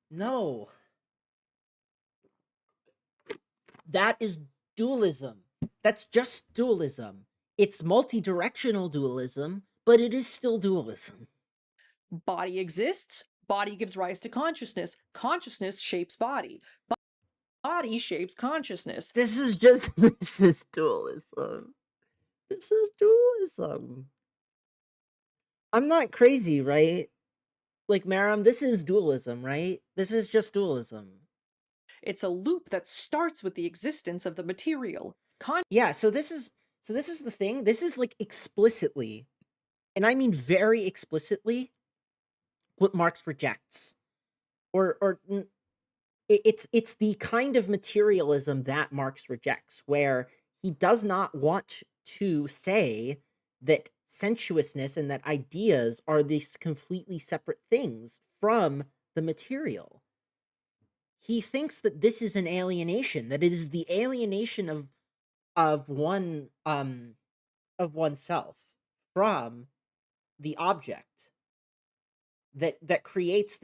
No. That is dualism. That's just dualism. It's multi-directional dualism, but it is still dualism. Body exists, body gives rise to consciousness, consciousness shapes body, body shapes consciousness. This is just this is dualism. This is dualism. I'm not crazy, right? Like Maram, this is dualism, right? This is just dualism. It's a loop that starts with the existence of the material. Yeah, so this is the thing. This is like explicitly, and I mean very explicitly, what Marx rejects. It's the kind of materialism that Marx rejects, where he does not want to say that sensuousness and that ideas are these completely separate things from the material. He thinks that this is an alienation, that it is the alienation of one of oneself from the object that creates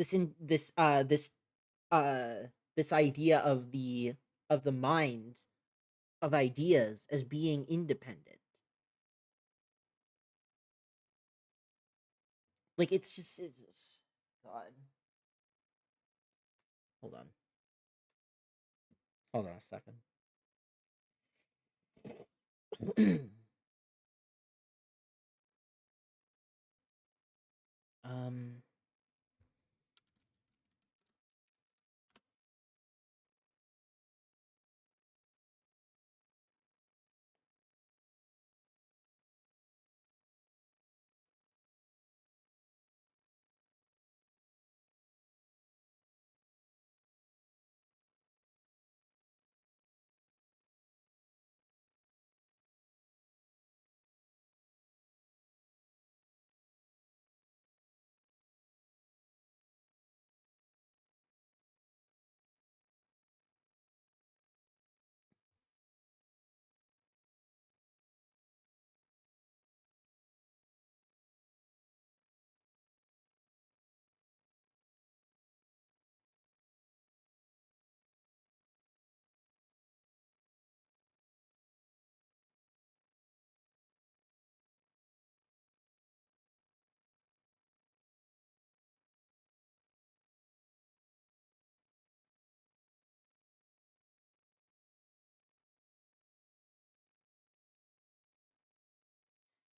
uh this idea of the mind of ideas as being independent. Like it's god. Hold on. Hold on a second. um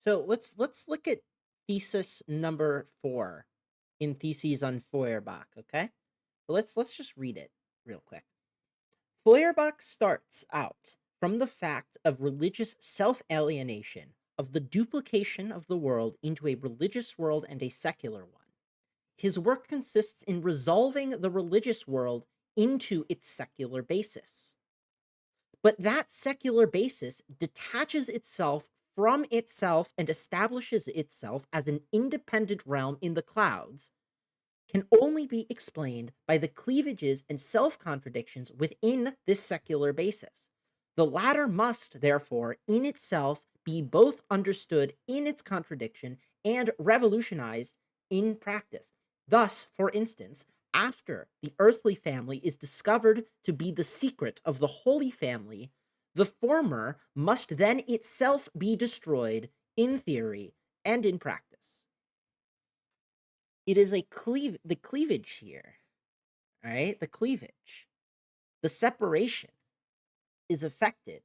So let's look at thesis number 4 in Theses on Feuerbach, okay? Let's just read it real quick. Feuerbach starts out from the fact of religious self-alienation, of the duplication of the world into a religious world and a secular one. His work consists in resolving the religious world into its secular basis. But that secular basis detaches itself from itself and establishes itself as an independent realm in the clouds, can only be explained by the cleavages and self contradictions within this secular basis. The latter must, therefore, in itself be both understood in its contradiction and revolutionized in practice. Thus, for instance, after the earthly family is discovered to be the secret of the holy family, the former must then itself be destroyed in theory and in practice. It is the cleavage here, right? The cleavage, the separation is affected.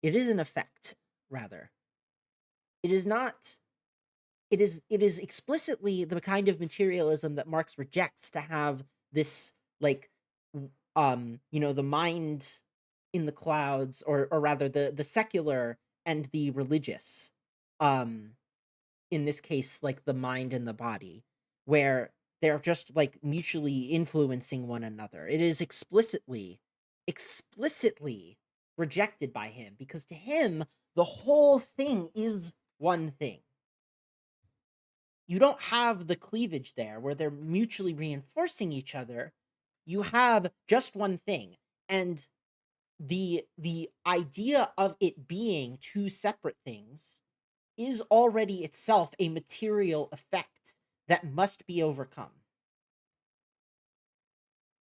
It is an effect, rather. It is not. It is explicitly the kind of materialism that Marx rejects, to have this like the mind in the clouds, or rather the secular and the religious, um in this case, like the mind and the body, where they're just like mutually influencing one another. It is explicitly rejected by him, because to him the whole thing is one thing. You don't have the cleavage there where they're mutually reinforcing each other. You have just one thing. And the idea of it being two separate things is already itself a material effect that must be overcome.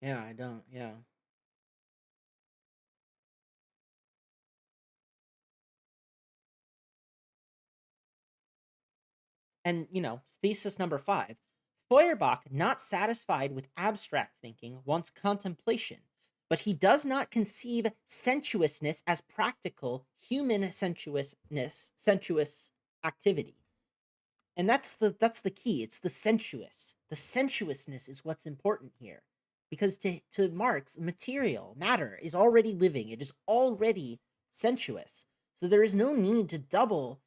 Yeah, I don't. Yeah. And, thesis number 5. Feuerbach, not satisfied with abstract thinking, wants contemplation, but he does not conceive sensuousness as practical human sensuous activity. And that's the key. It's the sensuous. The sensuousness is what's important here. Because to Marx, matter is already living. It is already sensuous. So there is no need to double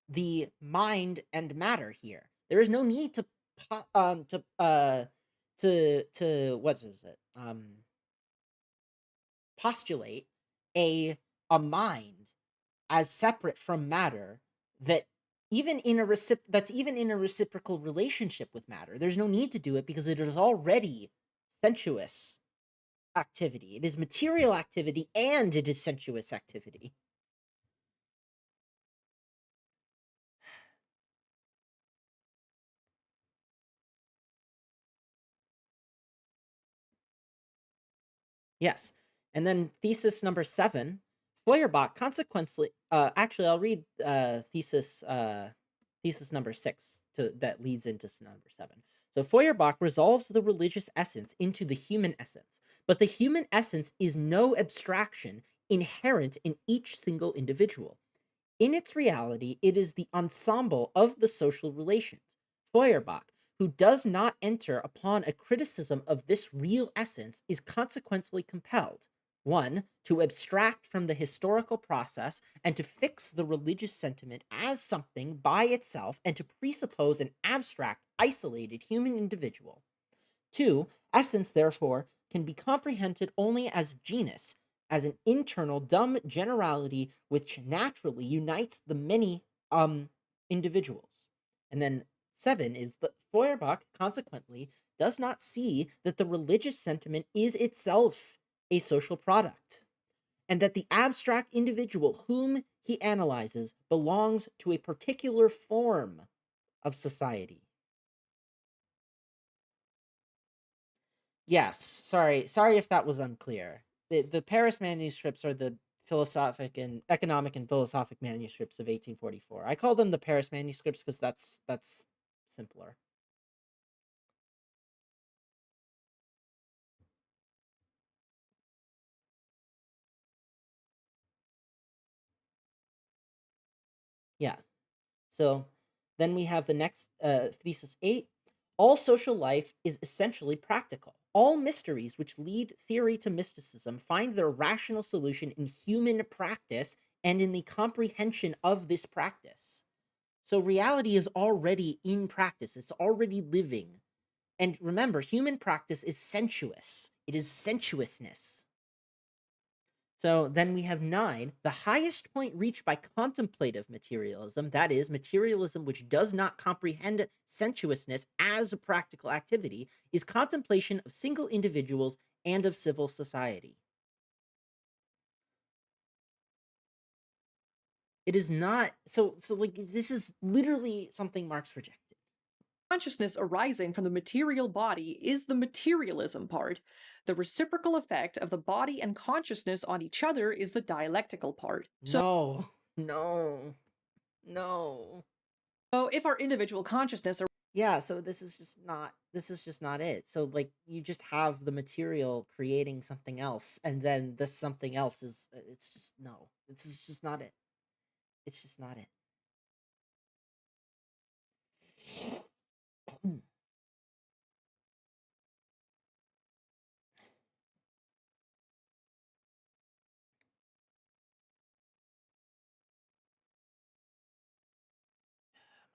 the mind and matter here. There is no need to what is it? Postulate a mind as separate from matter, that that's even in a reciprocal relationship with matter. There's no need to do it, because it is already sensuous activity. It is material activity and it is sensuous activity. Yes. And then thesis number 7, Feuerbach consequently, actually I'll read thesis number 6 that leads into number 7. So Feuerbach resolves the religious essence into the human essence, but the human essence is no abstraction inherent in each single individual. In its reality, it is the ensemble of the social relations. Feuerbach, who does not enter upon a criticism of this real essence, is consequently compelled: 1. To abstract from the historical process and to fix the religious sentiment as something by itself, and to presuppose an abstract, isolated human individual. 2. Essence, therefore, can be comprehended only as genus, as an internal dumb generality which naturally unites the many individuals. And then 7 is that Feuerbach consequently does not see that the religious sentiment is itself a social product, and that the abstract individual whom he analyzes belongs to a particular form of society. Yes, sorry if that was unclear. The Paris manuscripts are the philosophic and economic and philosophic manuscripts of 1844. I call them the Paris manuscripts because that's simpler. Yeah. So then we have the next thesis 8. All social life is essentially practical. All mysteries which lead theory to mysticism find their rational solution in human practice and in the comprehension of this practice. So reality is already in practice, it's already living. And remember, human practice is sensuous, it is sensuousness. So then we have 9. The highest point reached by contemplative materialism, that is, materialism which does not comprehend sensuousness as a practical activity, is contemplation of single individuals and of civil society. It is not so like this is literally something Marx rejected. Consciousness arising from the material body is the materialism part. The reciprocal effect of the body and consciousness on each other is the dialectical part. No, no, no. So if our individual consciousness Yeah, so this is just not it. So like you just have the material creating something else, and then this something else is it's just no. This is just not it. It's just not it. Oh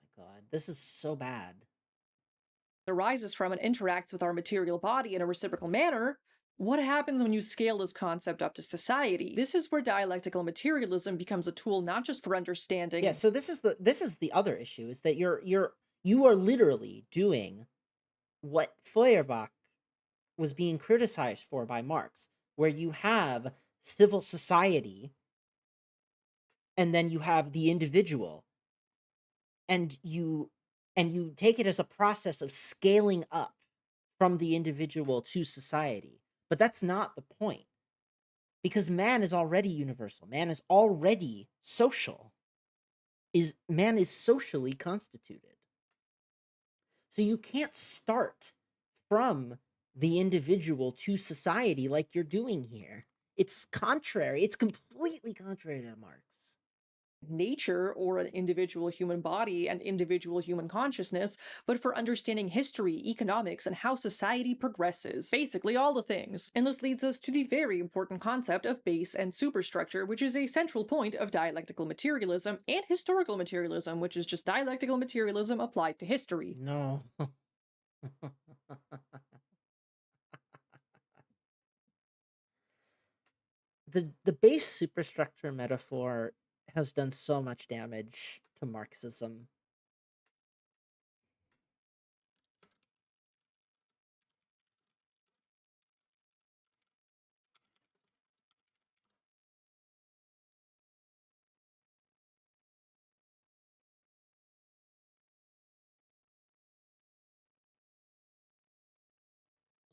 my god, this is so bad. arises from and interacts with our material body in a reciprocal manner, what happens when you scale this concept up to society? This is where dialectical materialism becomes a tool not just for understanding. Yeah, so this is the other issue is that you are literally doing what Feuerbach was being criticized for by Marx, where you have civil society and then you have the individual, and you take it as a process of scaling up from the individual to society. But that's not the point, because man is already universal. Man is already social. Man is socially constituted. So you can't start from the individual to society like you're doing here. It's contrary. It's completely contrary to Marx. Nature or an individual human body and individual human consciousness, but for understanding history, economics, and how society progresses. Basically, all the things. And this leads us to the very important concept of base and superstructure, which is a central point of dialectical materialism, and historical materialism, which is just dialectical materialism applied to history. No. The base superstructure metaphor has done so much damage to Marxism.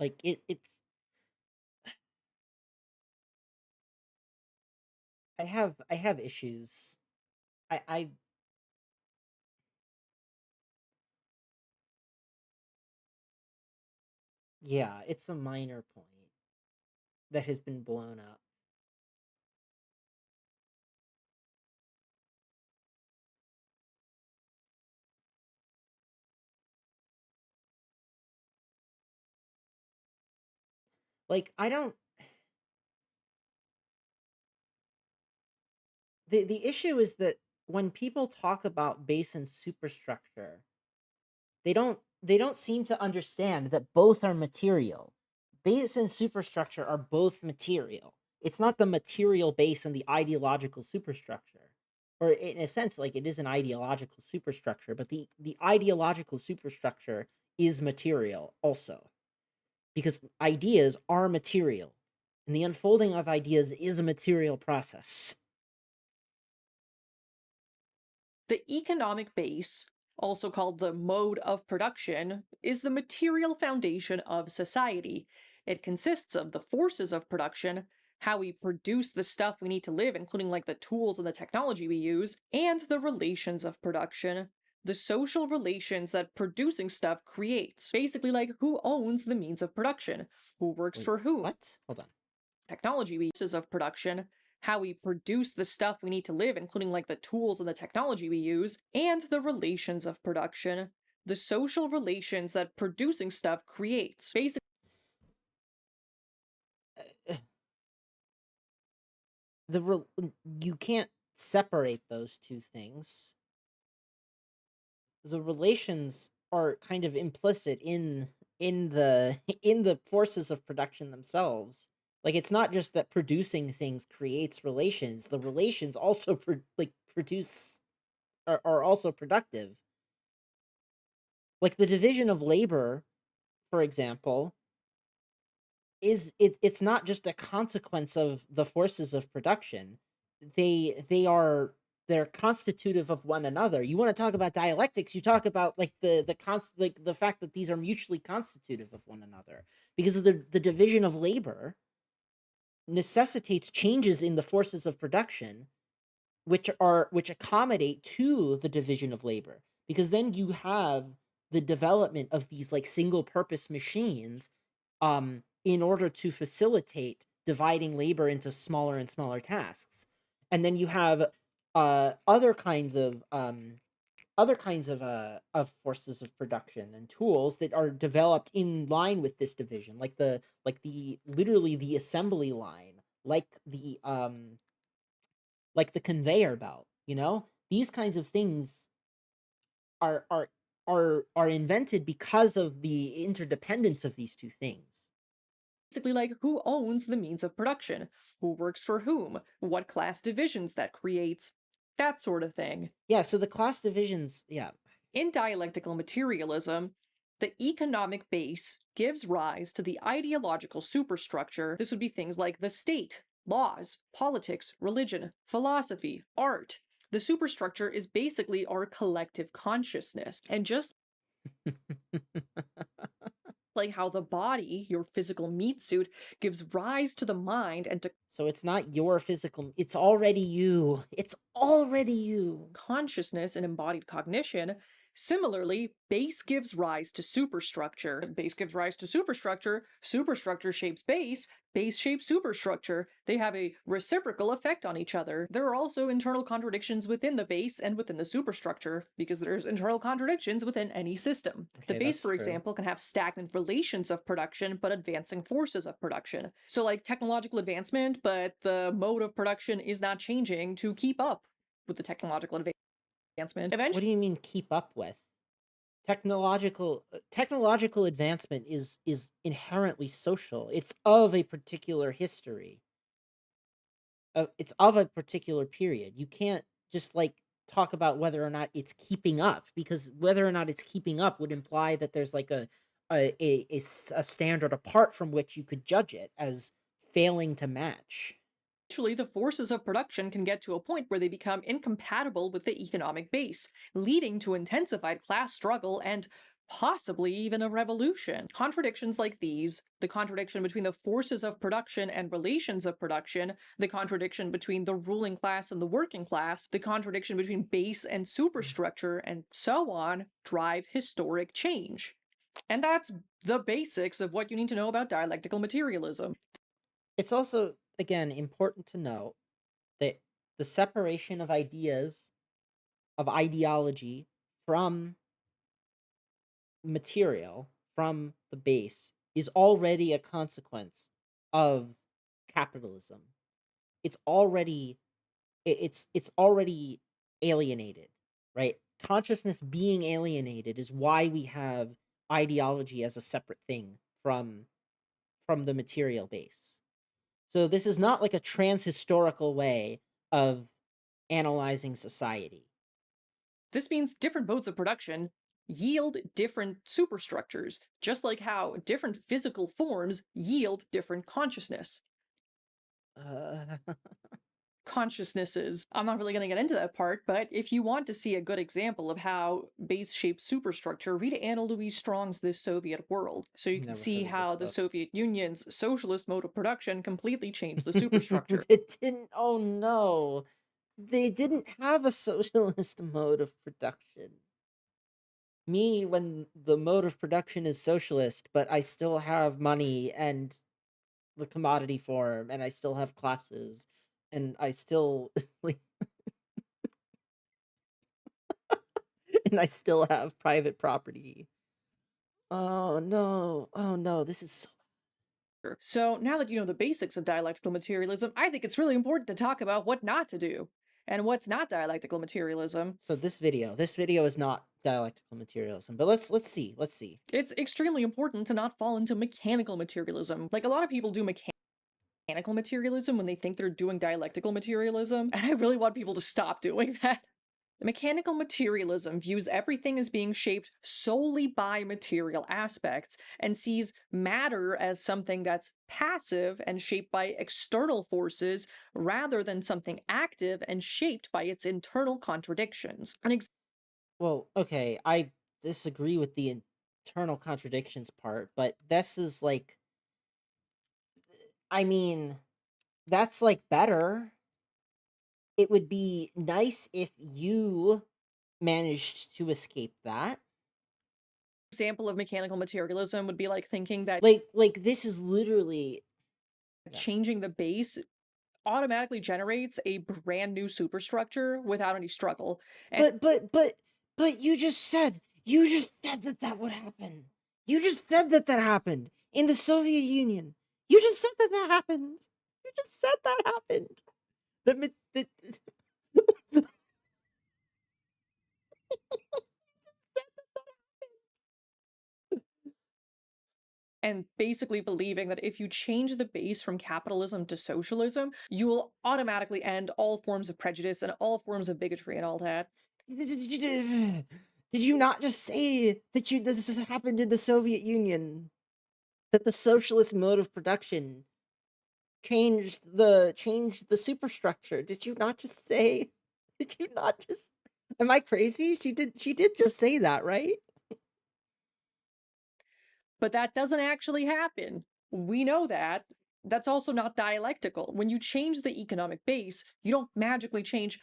Like it's I have issues. I Yeah, it's a minor point that has been blown up. Like I don't the issue is that when people talk about base and superstructure, they don't seem to understand that both are material. Base and superstructure are both material. It's not the material base and the ideological superstructure. Or in a sense, like it is an ideological superstructure, but the ideological superstructure is material also. Because ideas are material. And the unfolding of ideas is a material process. The economic base, also called the mode of production, is the material foundation of society. It consists of the forces of production, how we produce the stuff we need to live, including like the tools and the technology we use, and the relations of production, the social relations that producing stuff creates. Basically, like who owns the means of production, who works Wait, for whom, what? Hold on. technology we use of production, how we produce the stuff we need to live, including like the tools and the technology we use, and the relations of production, the social relations that producing stuff creates. Basically, Uh, the you can't separate those two things. The relations are kind of implicit in the in the forces of production themselves. Like it's not just that producing things creates relations. The relations also produce are also productive. Like the division of labor, for example, it's not just a consequence of the forces of production. They're constitutive of one another. You want to talk about dialectics, you talk about like like the fact that these are mutually constitutive of one another, because of the division of labor necessitates changes in the forces of production which accommodate to the division of labor, because then you have the development of these like single purpose machines in order to facilitate dividing labor into smaller and smaller tasks. And then you have other kinds of forces of production and tools that are developed in line with this division, like the literally the assembly line, like the conveyor belt, you know? These kinds of things are are are invented because of the interdependence of these two things. like who owns the means of production, who works for whom, what class divisions that creates, that sort of thing. Yeah, so the class divisions, yeah. In dialectical materialism, the economic base gives rise to the ideological superstructure. This would be things like the state, laws, politics, religion, philosophy, art. The superstructure is basically our collective consciousness. And just like how the body, your physical meat suit, gives rise to the mind and to So it's not your physical, it's already you. It's already you. consciousness and embodied cognition. Similarly, base gives rise to superstructure. Base gives rise to superstructure. Superstructure shapes base. Base shapes superstructure. They have a reciprocal effect on each other. There are also internal contradictions within the base and within the superstructure, because there's internal contradictions within any system. The Okay, base, that's for true. example, can have stagnant relations of production, but advancing forces of production. So, like technological advancement, but the mode of production is not changing to keep up with the technological advancement. What Eventually, do you mean keep up with? Technological advancement is inherently social. It's of a particular history. It's of a particular period. You can't just like talk about whether or not it's keeping up, because whether or not it's keeping up would imply that there's like a standard apart from which you could judge it as failing to match. the forces of production can get to a point where they become incompatible with the economic base, leading to intensified class struggle and possibly even a revolution. Contradictions like these, the contradiction between the forces of production and relations of production, the contradiction between the ruling class and the working class, the contradiction between base and superstructure, and so on, drive historic change. And that's the basics of what you need to know about dialectical materialism. It's also, again, important to note that the separation of ideas, of ideology from material, from the base, is already a consequence of capitalism. It's already it's already alienated, right? Consciousness being alienated is why we have ideology as a separate thing from the material base. So this is not like a transhistorical way of analyzing society. This means different modes of production yield different superstructures, just like how different physical forms yield different consciousness. Uh, Consciousnesses. I'm not really going to get into that part, but if you want to see a good example of how base shaped superstructure, read Anna Louise Strong's This Soviet World, so you can never see heard of this how the book. Soviet Union's socialist mode of production completely changed the superstructure. It didn't. Oh no, they didn't have a socialist mode of production. Me, when the mode of production is socialist, but I still have money and the commodity form, and I still have classes, and I still like and I still have private property. Oh no. Oh no, this is so So now that you know the basics of dialectical materialism, I think it's really important to talk about what not to do and what's not dialectical materialism. So this video is not dialectical materialism, but let's see. Let's see. It's extremely important to not fall into mechanical materialism. Like a lot of people do mechanical materialism when they think they're doing dialectical materialism, and I really want people to stop doing that. Mechanical materialism views everything as being shaped solely by material aspects and sees matter as something that's passive and shaped by external forces rather than something active and shaped by its internal contradictions. Well, okay, I disagree with the internal contradictions part, but this is like I mean, that's like better. It would be nice if you managed to escape that. Example of mechanical materialism would be like thinking that Like this is literally yeah. changing the base automatically generates a brand new superstructure without any struggle. And But you just said that that would happen. You just said that that happened in the Soviet Union. You just said that that happened. You just said that happened. The and basically believing that if you change the base from capitalism to socialism, you will automatically end all forms of prejudice and all forms of bigotry and all that. Did you not just say that this has happened in the Soviet Union? That the socialist mode of production changed the superstructure. Did you not just say? Did you not just? Am I crazy? She did just say that, right? But that doesn't actually happen. We know that. That's also not dialectical. When you change the economic base, you don't magically change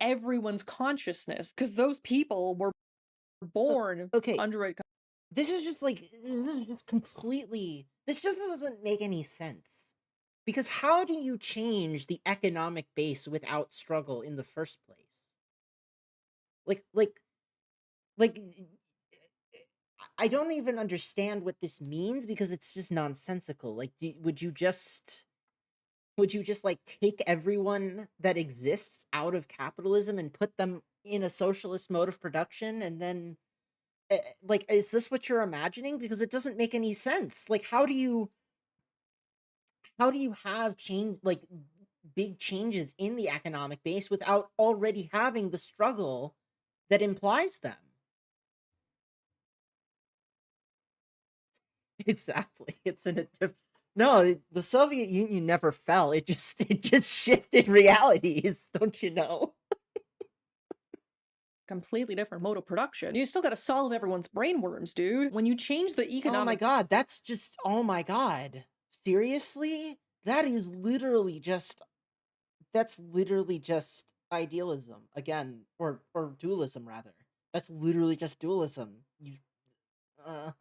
everyone's consciousness because those people were born Okay, under a this is just completely. This just doesn't make any sense. Because how do you change the economic base without struggle in the first place? Like I don't even understand what this means because it's just nonsensical. Like, would you just like take everyone that exists out of capitalism and put them in a socialist mode of production and then like is this what you're imagining? Because it doesn't make any sense. Like how do you have change like big changes in the economic base without already having the struggle that implies them? Exactly. It's in a no, the Soviet Union never fell. It just shifted realities, don't you know? completely different mode of production. You still got to solve everyone's brainworms, dude. When you change the Oh my economic god, that's just oh my god. Seriously? That is literally just that's literally just idealism again or dualism rather. That's literally just dualism. Uh,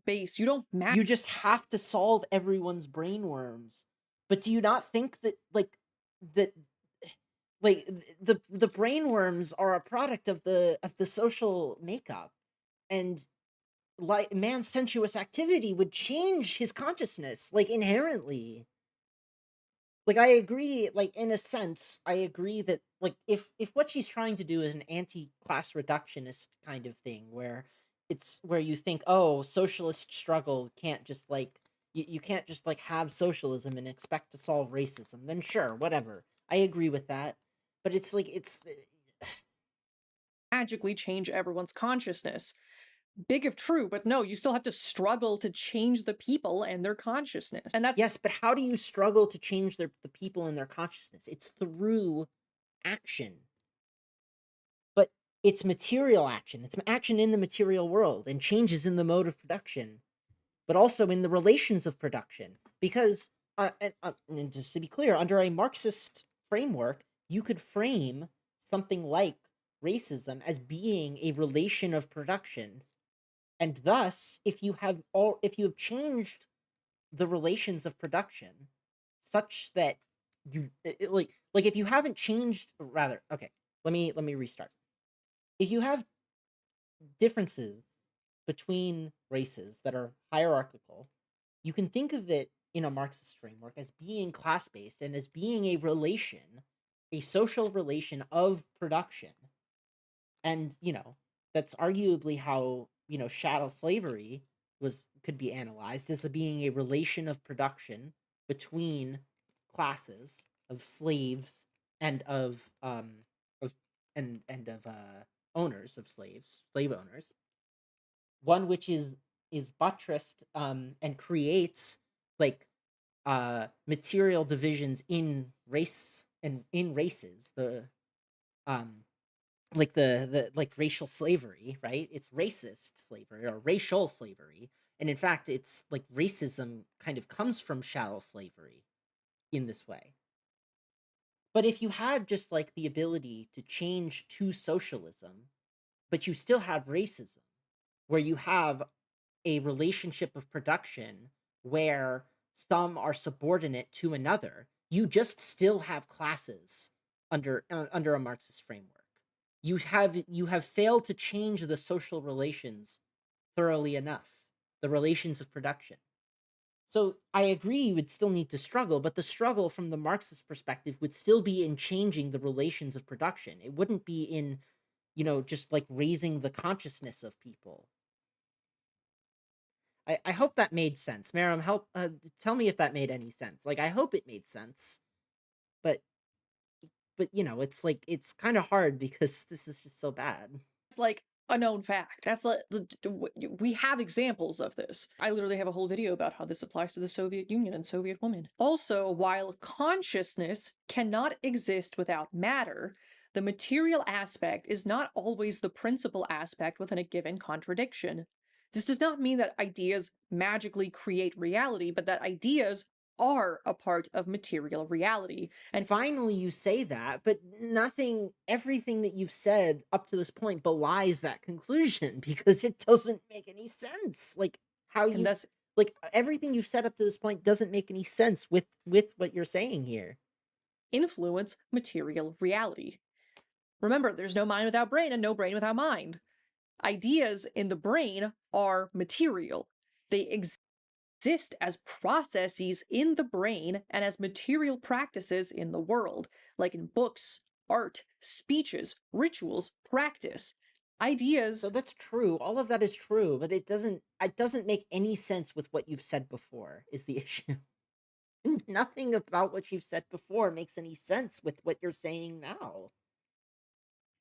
base, you don't match you just have to solve everyone's brainworms. But do you not think that that the brainworms are a product of the social makeup and like man's sensuous activity would change his consciousness like inherently. Like I agree, like in a sense, I agree that like if what she's trying to do is an anti-class reductionist kind of thing where it's where you think, oh, socialist struggle can't just like you can't just like have socialism and expect to solve racism, then sure, whatever. I agree with that. But it's like it's magically change everyone's consciousness. Big if true, but no, you still have to struggle to change the people and their consciousness. And that's yes, but how do you struggle to change the people in their consciousness? It's through action. But it's material action. It's action in the material world and changes in the mode of production, but also in the relations of production. Because, and just to be clear, under a Marxist framework, you could frame something like racism as being a relation of production. And thus, if you have changed the relations of production such that like if you haven't changed, rather, okay, let me restart. If you have differences between races that are hierarchical, you can think of it in a Marxist framework as being class based and as being a relation, a social relation of production. And, that's arguably how, chattel slavery could be analyzed as being a relation of production between classes of slaves and of and of owners of slave owners, one which is buttressed and creates like material divisions in race and in races, the um like the like racial slavery, right? It's racist slavery or racial slavery, and in fact it's like racism kind of comes from chattel slavery in this way. But if you had just like the ability to change to socialism, but you still have racism, where you have a relationship of production where some are subordinate to another, you just still have classes under a Marxist framework. You have failed to change the social relations thoroughly enough, the relations of production. So I agree you would still need to struggle, but the struggle from the Marxist perspective would still be in changing the relations of production. It wouldn't be in, just like raising the consciousness of people. I hope that made sense. Maram, tell me if that made any sense. Like I hope it made sense, but it's like it's kind of hard because this is just so bad. It's like a known fact. That's like, we have examples of this. I literally have a whole video about how this applies to the Soviet Union and Soviet women. Also, while consciousness cannot exist without matter, the material aspect is not always the principal aspect within a given contradiction. This does not mean that ideas magically create reality, but that ideas are a part of material reality. And finally, you say that, but everything that you've said up to this point belies that conclusion because it doesn't make any sense. Like how And you, thus like everything you've said up to this point doesn't make any sense with what you're saying here. influence material reality. Remember, there's no mind without brain and no brain without mind. Ideas in the brain are material. They exist as processes in the brain and as material practices in the world, like in books, art, speeches, rituals, practice. So Ideas that's true. All of that is true, but it doesn't make any sense with what you've said before is the issue. Nothing about what you've said before makes any sense with what you're saying now.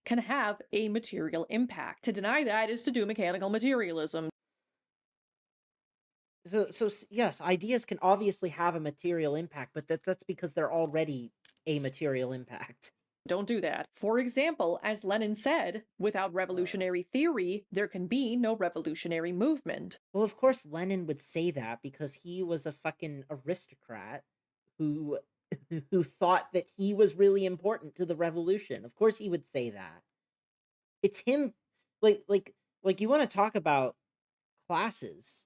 can have a material impact. To deny that is to do mechanical materialism. Yes, ideas can obviously have a material impact, but that's because they're already a material impact. Don't do that. For example, as Lenin said, without revolutionary theory, there can be no revolutionary movement. Well, of course Lenin would say that because he was a fucking aristocrat who who thought that he was really important to the revolution. Of course he would say that. It's him, like you want to talk about classes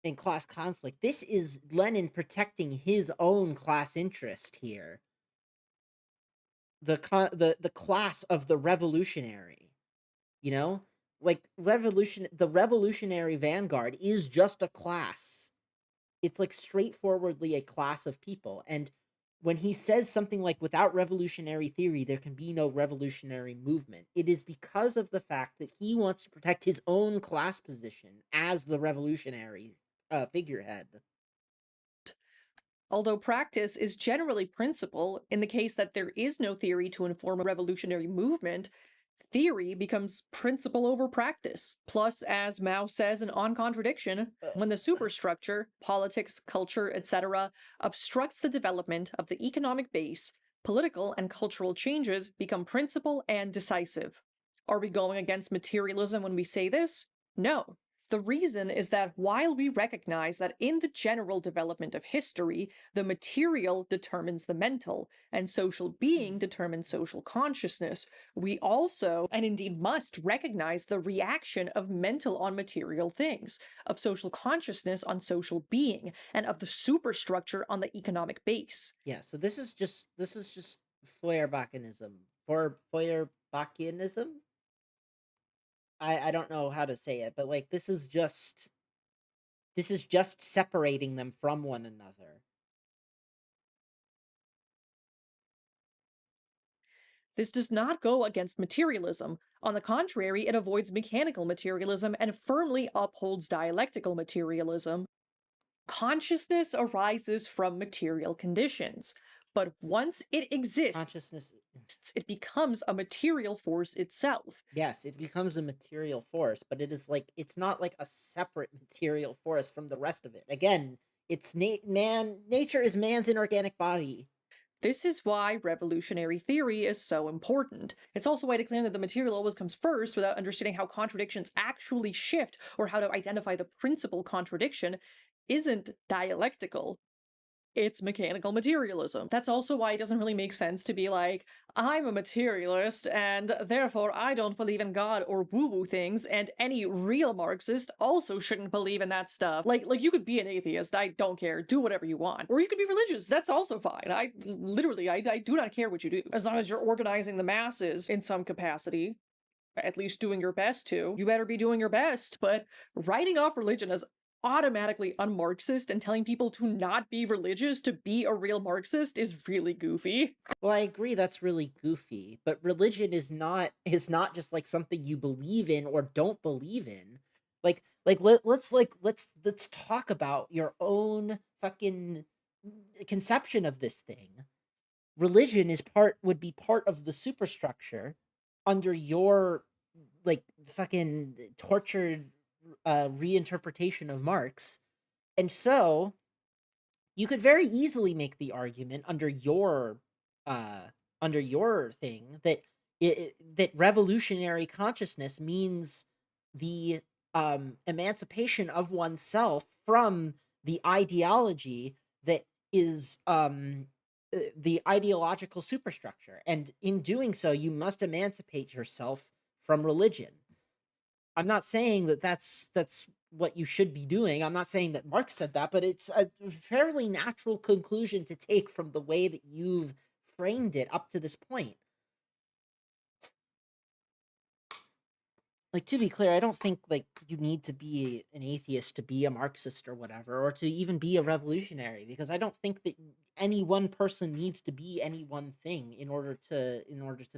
and class conflict. This is Lenin protecting his own class interest here. The class of the revolutionary, you know? Like the revolutionary vanguard is just a class. It's like straightforwardly a class of people. And when he says something like without revolutionary theory there can be no revolutionary movement, it is because of the fact that he wants to protect his own class position as the revolutionary figurehead. Although practice is generally principle, in the case that there is no theory to inform a revolutionary movement, theory becomes principle over practice. Plus, as Mao says in On Contradiction, when the superstructure, politics, culture, etc., obstructs the development of the economic base, political and cultural changes become principal and decisive. Are we going against materialism when we say this? No. The reason is that while we recognize that in the general development of history, the material determines the mental, and social being determines social consciousness, we also, and indeed must, recognize the reaction of mental on material things, of social consciousness on social being, and of the superstructure on the economic base. Yeah, so this is just Feuerbachianism. For Feuerbachianism? I don't know how to say it, but like this is just separating them from one another. This does not go against materialism. On the contrary, it avoids mechanical materialism and firmly upholds dialectical materialism. Consciousness arises from material conditions, but once it exists, Consciousness, it becomes a material force itself. yes, it becomes a material force, but it's not like a separate material force from the rest of it. Again, nature is man's inorganic body. This is why revolutionary theory is so important. It's also why declaring that the material always comes first without understanding how contradictions actually shift or how to identify the principal contradiction isn't dialectical. It's mechanical materialism. That's also why it doesn't really make sense to be like, I'm a materialist and therefore I don't believe in God or woo-woo things, and any real Marxist also shouldn't believe in that stuff. Like you could be an atheist, I don't care, do whatever you want. Or you could be religious, that's also fine. I do not care what you do. As long as you're organizing the masses in some capacity, at least doing your best to, you better be doing your best. But writing off religion as automatically un-Marxist and telling people to not be religious to be a real Marxist is really goofy. Well, I agree that's really goofy, but religion is not just like something you believe in or don't believe in. Let's talk about your own fucking conception of this thing. Religion would be part of the superstructure under your like fucking tortured reinterpretation of Marx. And so you could very easily make the argument uh under your thing that revolutionary consciousness means the emancipation of oneself from the ideology that is the ideological superstructure, and in doing so you must emancipate yourself from religion. I'm not saying that that's what you should be doing. I'm not saying that Marx said that, but it's a fairly natural conclusion to take from the way that you've framed it up to this point. Like, to be clear, I don't think like you need to be an atheist to be a Marxist or whatever, or to even be a revolutionary, because I don't think that any one person needs to be any one thing in order to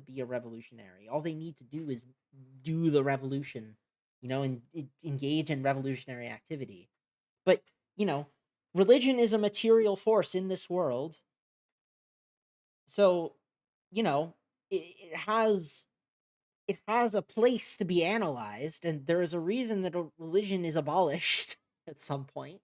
be a revolutionary. All they need to do is do the revolution, and engage in revolutionary activity. But, you know, religion is a material force in this world. So, you know, it has a place to be analyzed, and there is a reason that a religion is abolished at some point.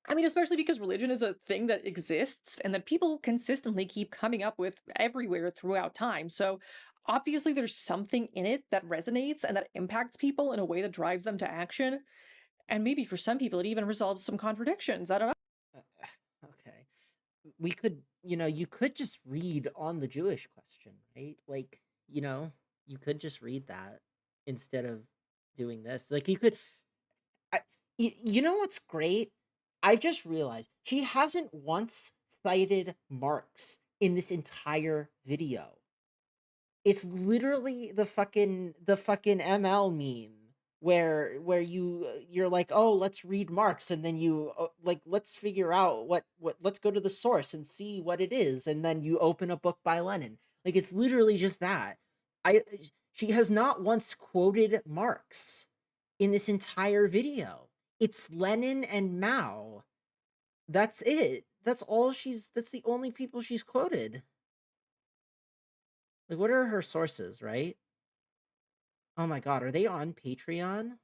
I mean, especially because religion is a thing that exists and that people consistently keep coming up with everywhere throughout time. So obviously there's something in it that resonates and that impacts people in a way that drives them to action. And maybe for some people it even resolves some contradictions. I don't know. Okay. You could just read on the Jewish question, right? Like, you could just read that instead of doing this. Like, I, you know what's great? I've just realized she hasn't once cited Marx in this entire video. It's literally the fucking ML meme where you're like, "Oh, let's read Marx," and then like, let's figure out what let's go to the source and see what it is, and then you open a book by Lenin. Like, it's literally just that. I She has not once quoted Marx in this entire video. It's Lenin and Mao. That's it. That's the only people she's quoted. Like, what are her sources, right? Oh my god, are they on Patreon?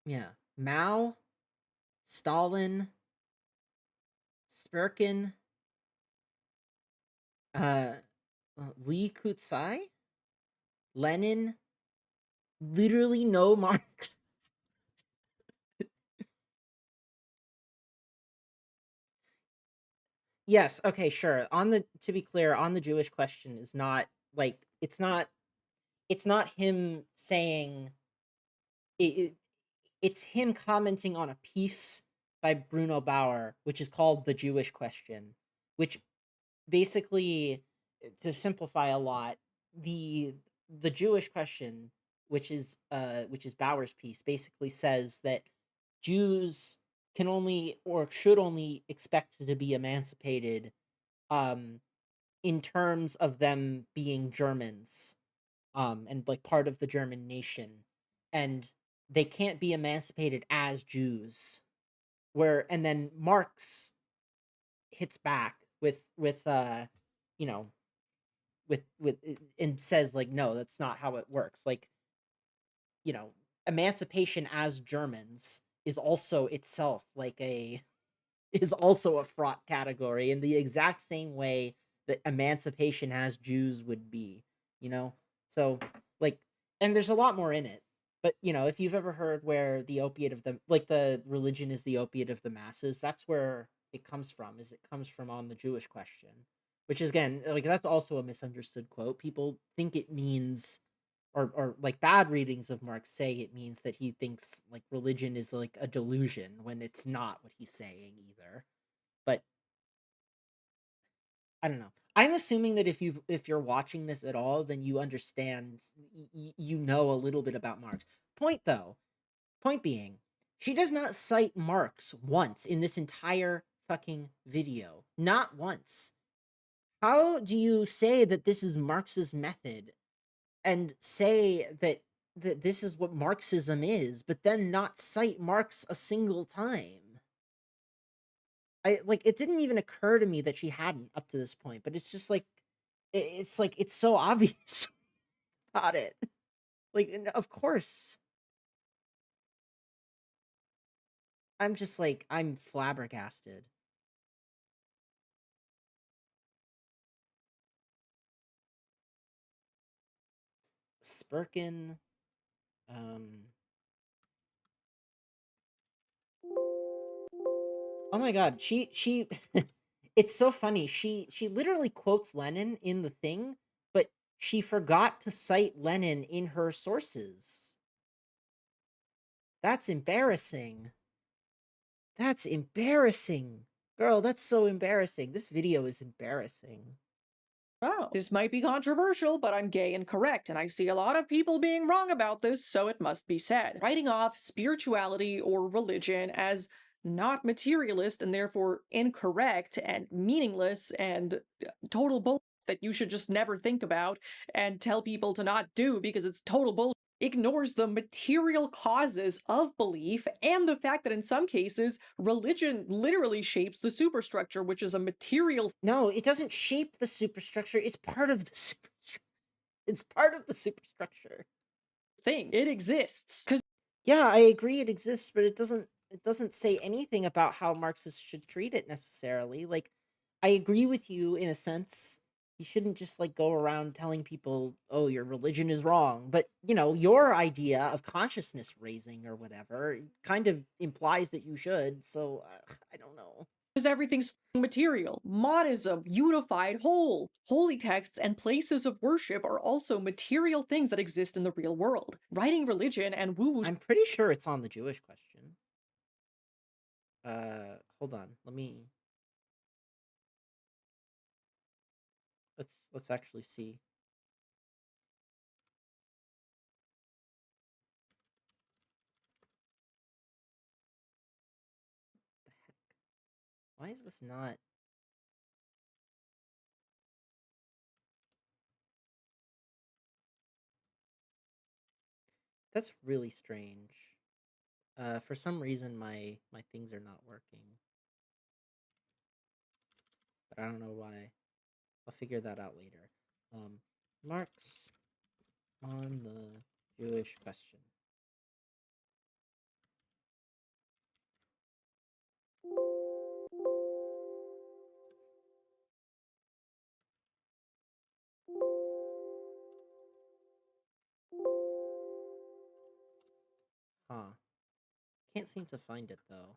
Yeah. Mao, Stalin, Spurkin, uh Lee Kutsai, Lenin, literally no Marx. Yes, okay, sure. To be clear, on the Jewish question is not like it's not him saying it, it's him commenting on a piece by Bruno Bauer, which is called The Jewish Question, which basically, to simplify a lot, the the Jewish Question, which is Bauer's piece, basically says that Jews can only or should only expect to be emancipated um in terms of them being Germans, and like part of the German nation, and they can't be emancipated as Jews. Where and then Marx hits back with you know with and says like, no, that's not how it works. Like, you know, emancipation as Germans is also itself like a is also a fraught category in the exact same way that emancipation as Jews would be, you know? So, like, and there's a lot more in it. But, if you've ever heard where the opiate of the religion is the opiate of the masses, that's where it comes from, is it comes from on the Jewish question, which is, again, like, that's also a misunderstood quote. People think it means, or like bad readings of Marx say it means that he thinks like religion is like a delusion when it's not what he's saying either. But I don't know. I'm assuming that if you're watching this at all, then you understand, you know a little bit about Marx. Point being, she does not cite Marx once in this entire fucking video. Not once. How do you say that this is Marx's method and say that this is what Marxism is, but then not cite Marx a single time? It didn't even occur to me that she hadn't up to this point, but it's just like it's so obvious about it. Like, of course. I'm just like, I'm flabbergasted. Spurkin, um oh my god, she it's so funny. She literally quotes Lenin in the thing, but she forgot to cite Lenin in her sources. That's embarrassing. That's embarrassing. Girl, that's so embarrassing. This video is embarrassing. Oh, this might be controversial, but I'm gay and correct, and I see a lot of people being wrong about this, so it must be said. Writing off spirituality or religion as not materialist and therefore incorrect and meaningless and total bull that you should just never think about and tell people to not do because it's total bull ignores the material causes of belief and the fact that in some cases religion literally shapes the superstructure, which is a material. No, it doesn't shape the superstructure. It's part of the superstructure. It's part of the superstructure. Thing. It exists. Because Yeah, I agree it exists, but it doesn't say anything about how Marxists should treat it necessarily. Like, I agree with you in a sense. You shouldn't just like go around telling people, "Oh, your religion is wrong." But, your idea of consciousness raising or whatever kind of implies that you should. So, I don't know. everything's material. Monism, unified whole. Holy texts and places of worship are also material things that exist in the real world. Writing religion and woo-woo. I'm pretty sure it's on the Jewish question. Hold on. Let's actually see. The heck? Why is this not? That's really strange. For some reason my things are not working, but I don't know why. I'll figure that out later. Marx on the Jewish question. can't seem to find it though.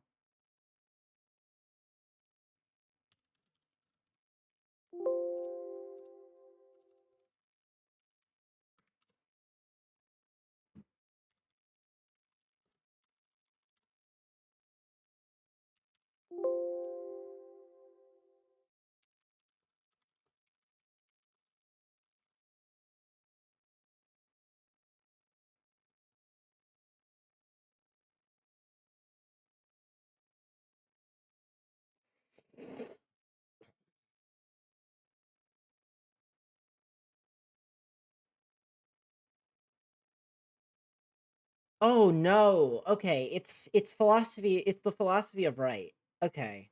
Oh no. Okay, it's philosophy. It's the philosophy of right. Okay,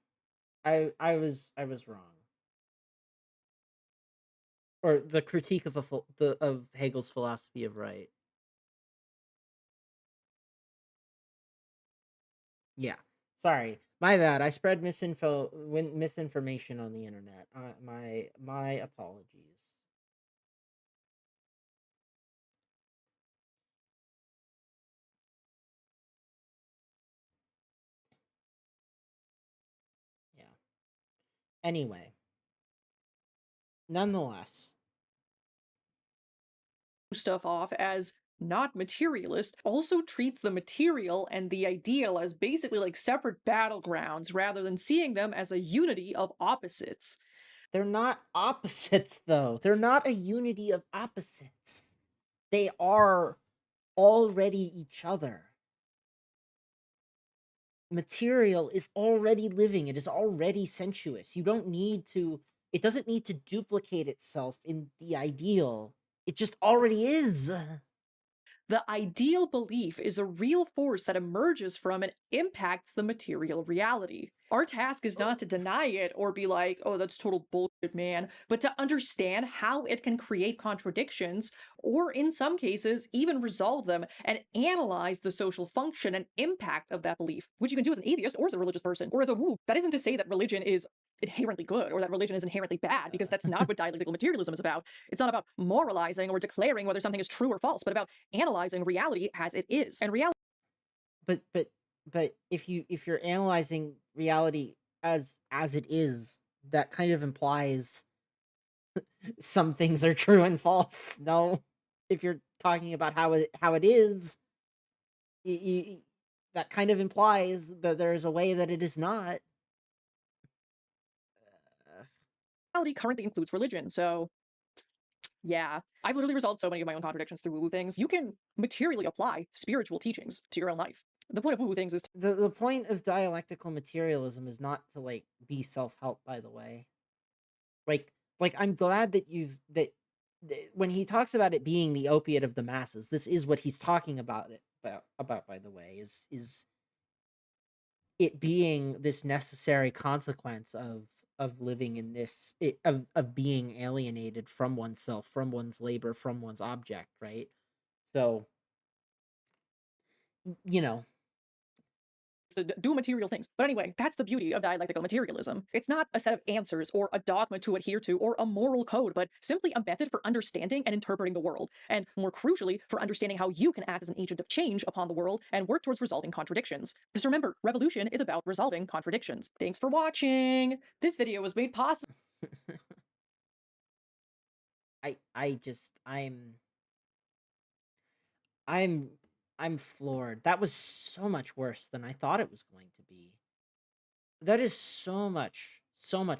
I was wrong. Or the critique of of Hegel's philosophy of right. Yeah. Sorry, my bad. I spread misinformation on the internet. My apologies. Yeah. Anyway, nonetheless, stuff off as not materialist also treats the material and the ideal as basically like separate battlegrounds rather than seeing them as a unity of opposites. they're not opposites though. They're not a unity of opposites. They are already each other. Material is already living, it is already sensuous. You don't need to, it doesn't need to duplicate itself in the ideal. It just already is. The ideal belief is a real force that emerges from and impacts the material reality. Our task is not to deny it or be like, oh, that's total bullshit, man, but to understand how it can create contradictions, or in some cases, even resolve them and analyze the social function and impact of that belief, which you can do as an atheist or as a religious person or as a woo. That isn't to say that religion is inherently good or that religion is inherently bad, because that's not what dialectical materialism is about. It's not about moralizing or declaring whether something is true or false, but about analyzing reality as it is. And reality but but but if you're analyzing reality as it is, that kind of implies some things are true and false. No, if you're talking about how it is, that kind of implies that there is a way that it is not. currently includes religion. So yeah, I've literally resolved so many of my own contradictions through woo-woo things. You can materially apply spiritual teachings to your own life. The point of woo-woo things is The point of dialectical materialism is not to like be self-help, by the way. Like I'm glad that when he talks about it being the opiate of the masses, this is what he's talking about by the way, is it being this necessary consequence of living in of being alienated from oneself, from one's labor, from one's object, right? So, you know, to do material things. But anyway, that's the beauty of dialectical materialism. It's not a set of answers or a dogma to adhere to or a moral code, but simply a method for understanding and interpreting the world. And more crucially, for understanding how you can act as an agent of change upon the world and work towards resolving contradictions. Because remember, revolution is about resolving contradictions. Thanks for watching. This video was made possible. I'm I'm floored. That was so much worse than I thought it was going to be. That is so much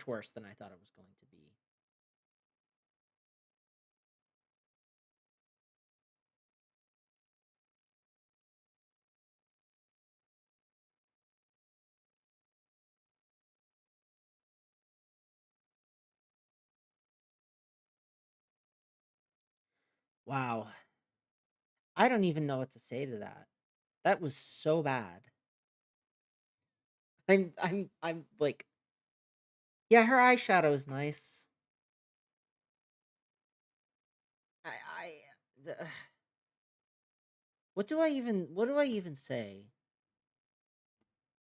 worse than I thought it was going to be. Wow. I don't even know what to say to that. That was so bad. I'm like, yeah, her eyeshadow is nice. I what do I even say?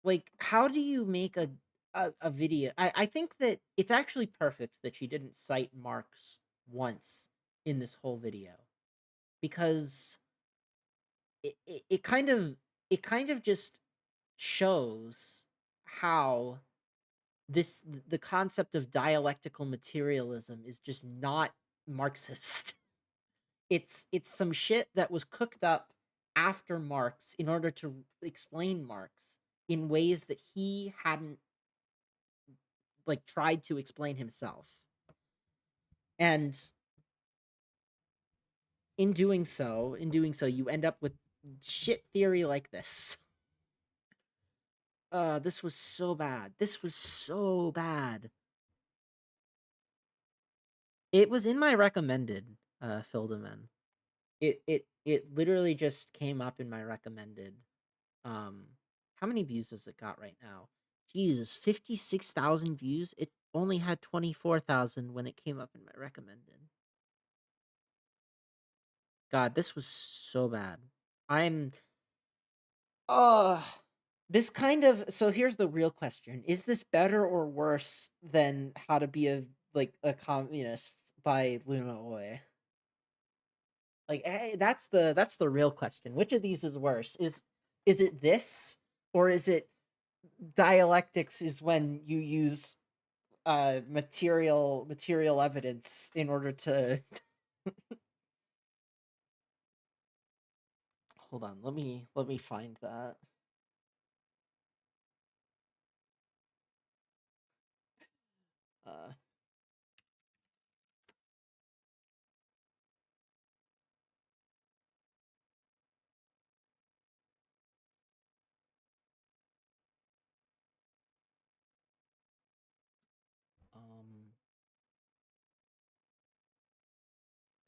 Like, how do you make a video? I think that it's actually perfect that she didn't cite Marx once in this whole video, because it kind of just shows how the concept of dialectical materialism is just not Marxist. It's some shit that was cooked up after Marx in order to explain Marx in ways that he hadn't like tried to explain himself. And in doing so, you end up with shit theory like this. This was so bad. This was so bad. It was in my recommended, Fildeman. It literally just came up in my recommended. Um, how many views has it got right now? Jesus, 56,000 views. It only had 24,000 when it came up in my recommended. God, this was so bad. I'm uh this kind of so here's the real question. Is this better or worse than How to Be a Communist by Luna Oy? Like, hey, that's the real question. Which of these is worse? Is it this, or is it dialectics is when you use material evidence in order to hold on, let me find that. Uh um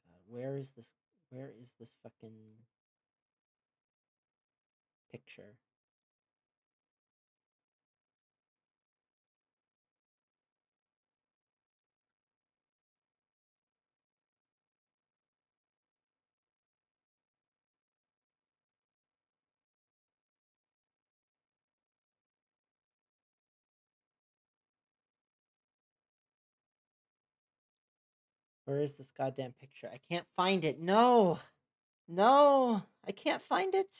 God, where is this fucking picture? Where is this goddamn picture? I can't find it. No. No, I can't find it.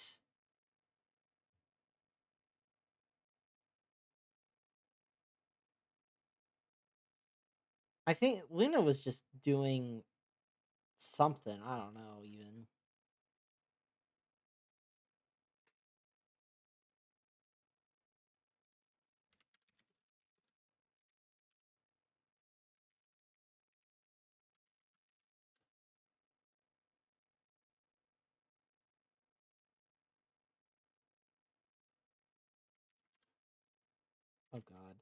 I think Luna was just doing something. I don't know even. Oh god.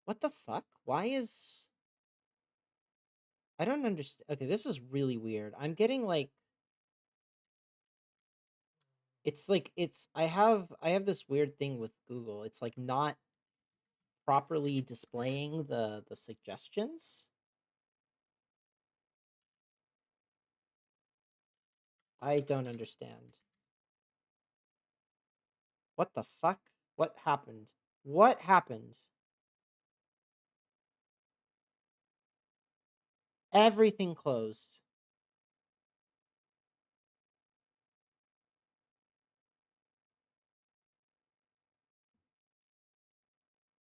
What the fuck? Why is I don't understand. Okay, this is really weird. I'm getting like it's like it's I have this weird thing with Google. It's like not properly displaying the suggestions. I don't understand. What the fuck? What happened? What happened? Everything closed.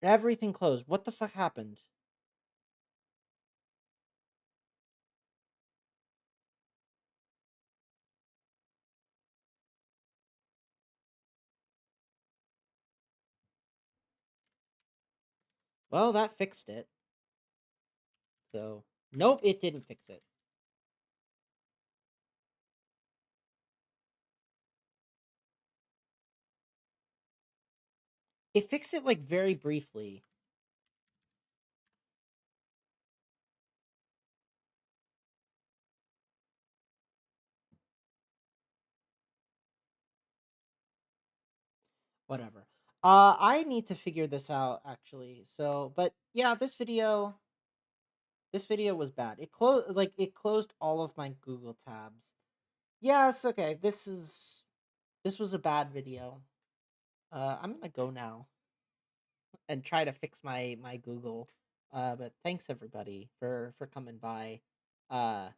Everything closed. What the fuck happened? Well, that fixed it. So, nope, it didn't fix it. It fixed it like very briefly. Whatever. I need to figure this out actually. So, but yeah, this video was bad. It closed all of my Google tabs. Yes, okay. This was a bad video. I'm gonna go now and try to fix my Google. But thanks everybody for coming by. Uh,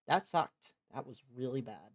that sucked. That was really bad.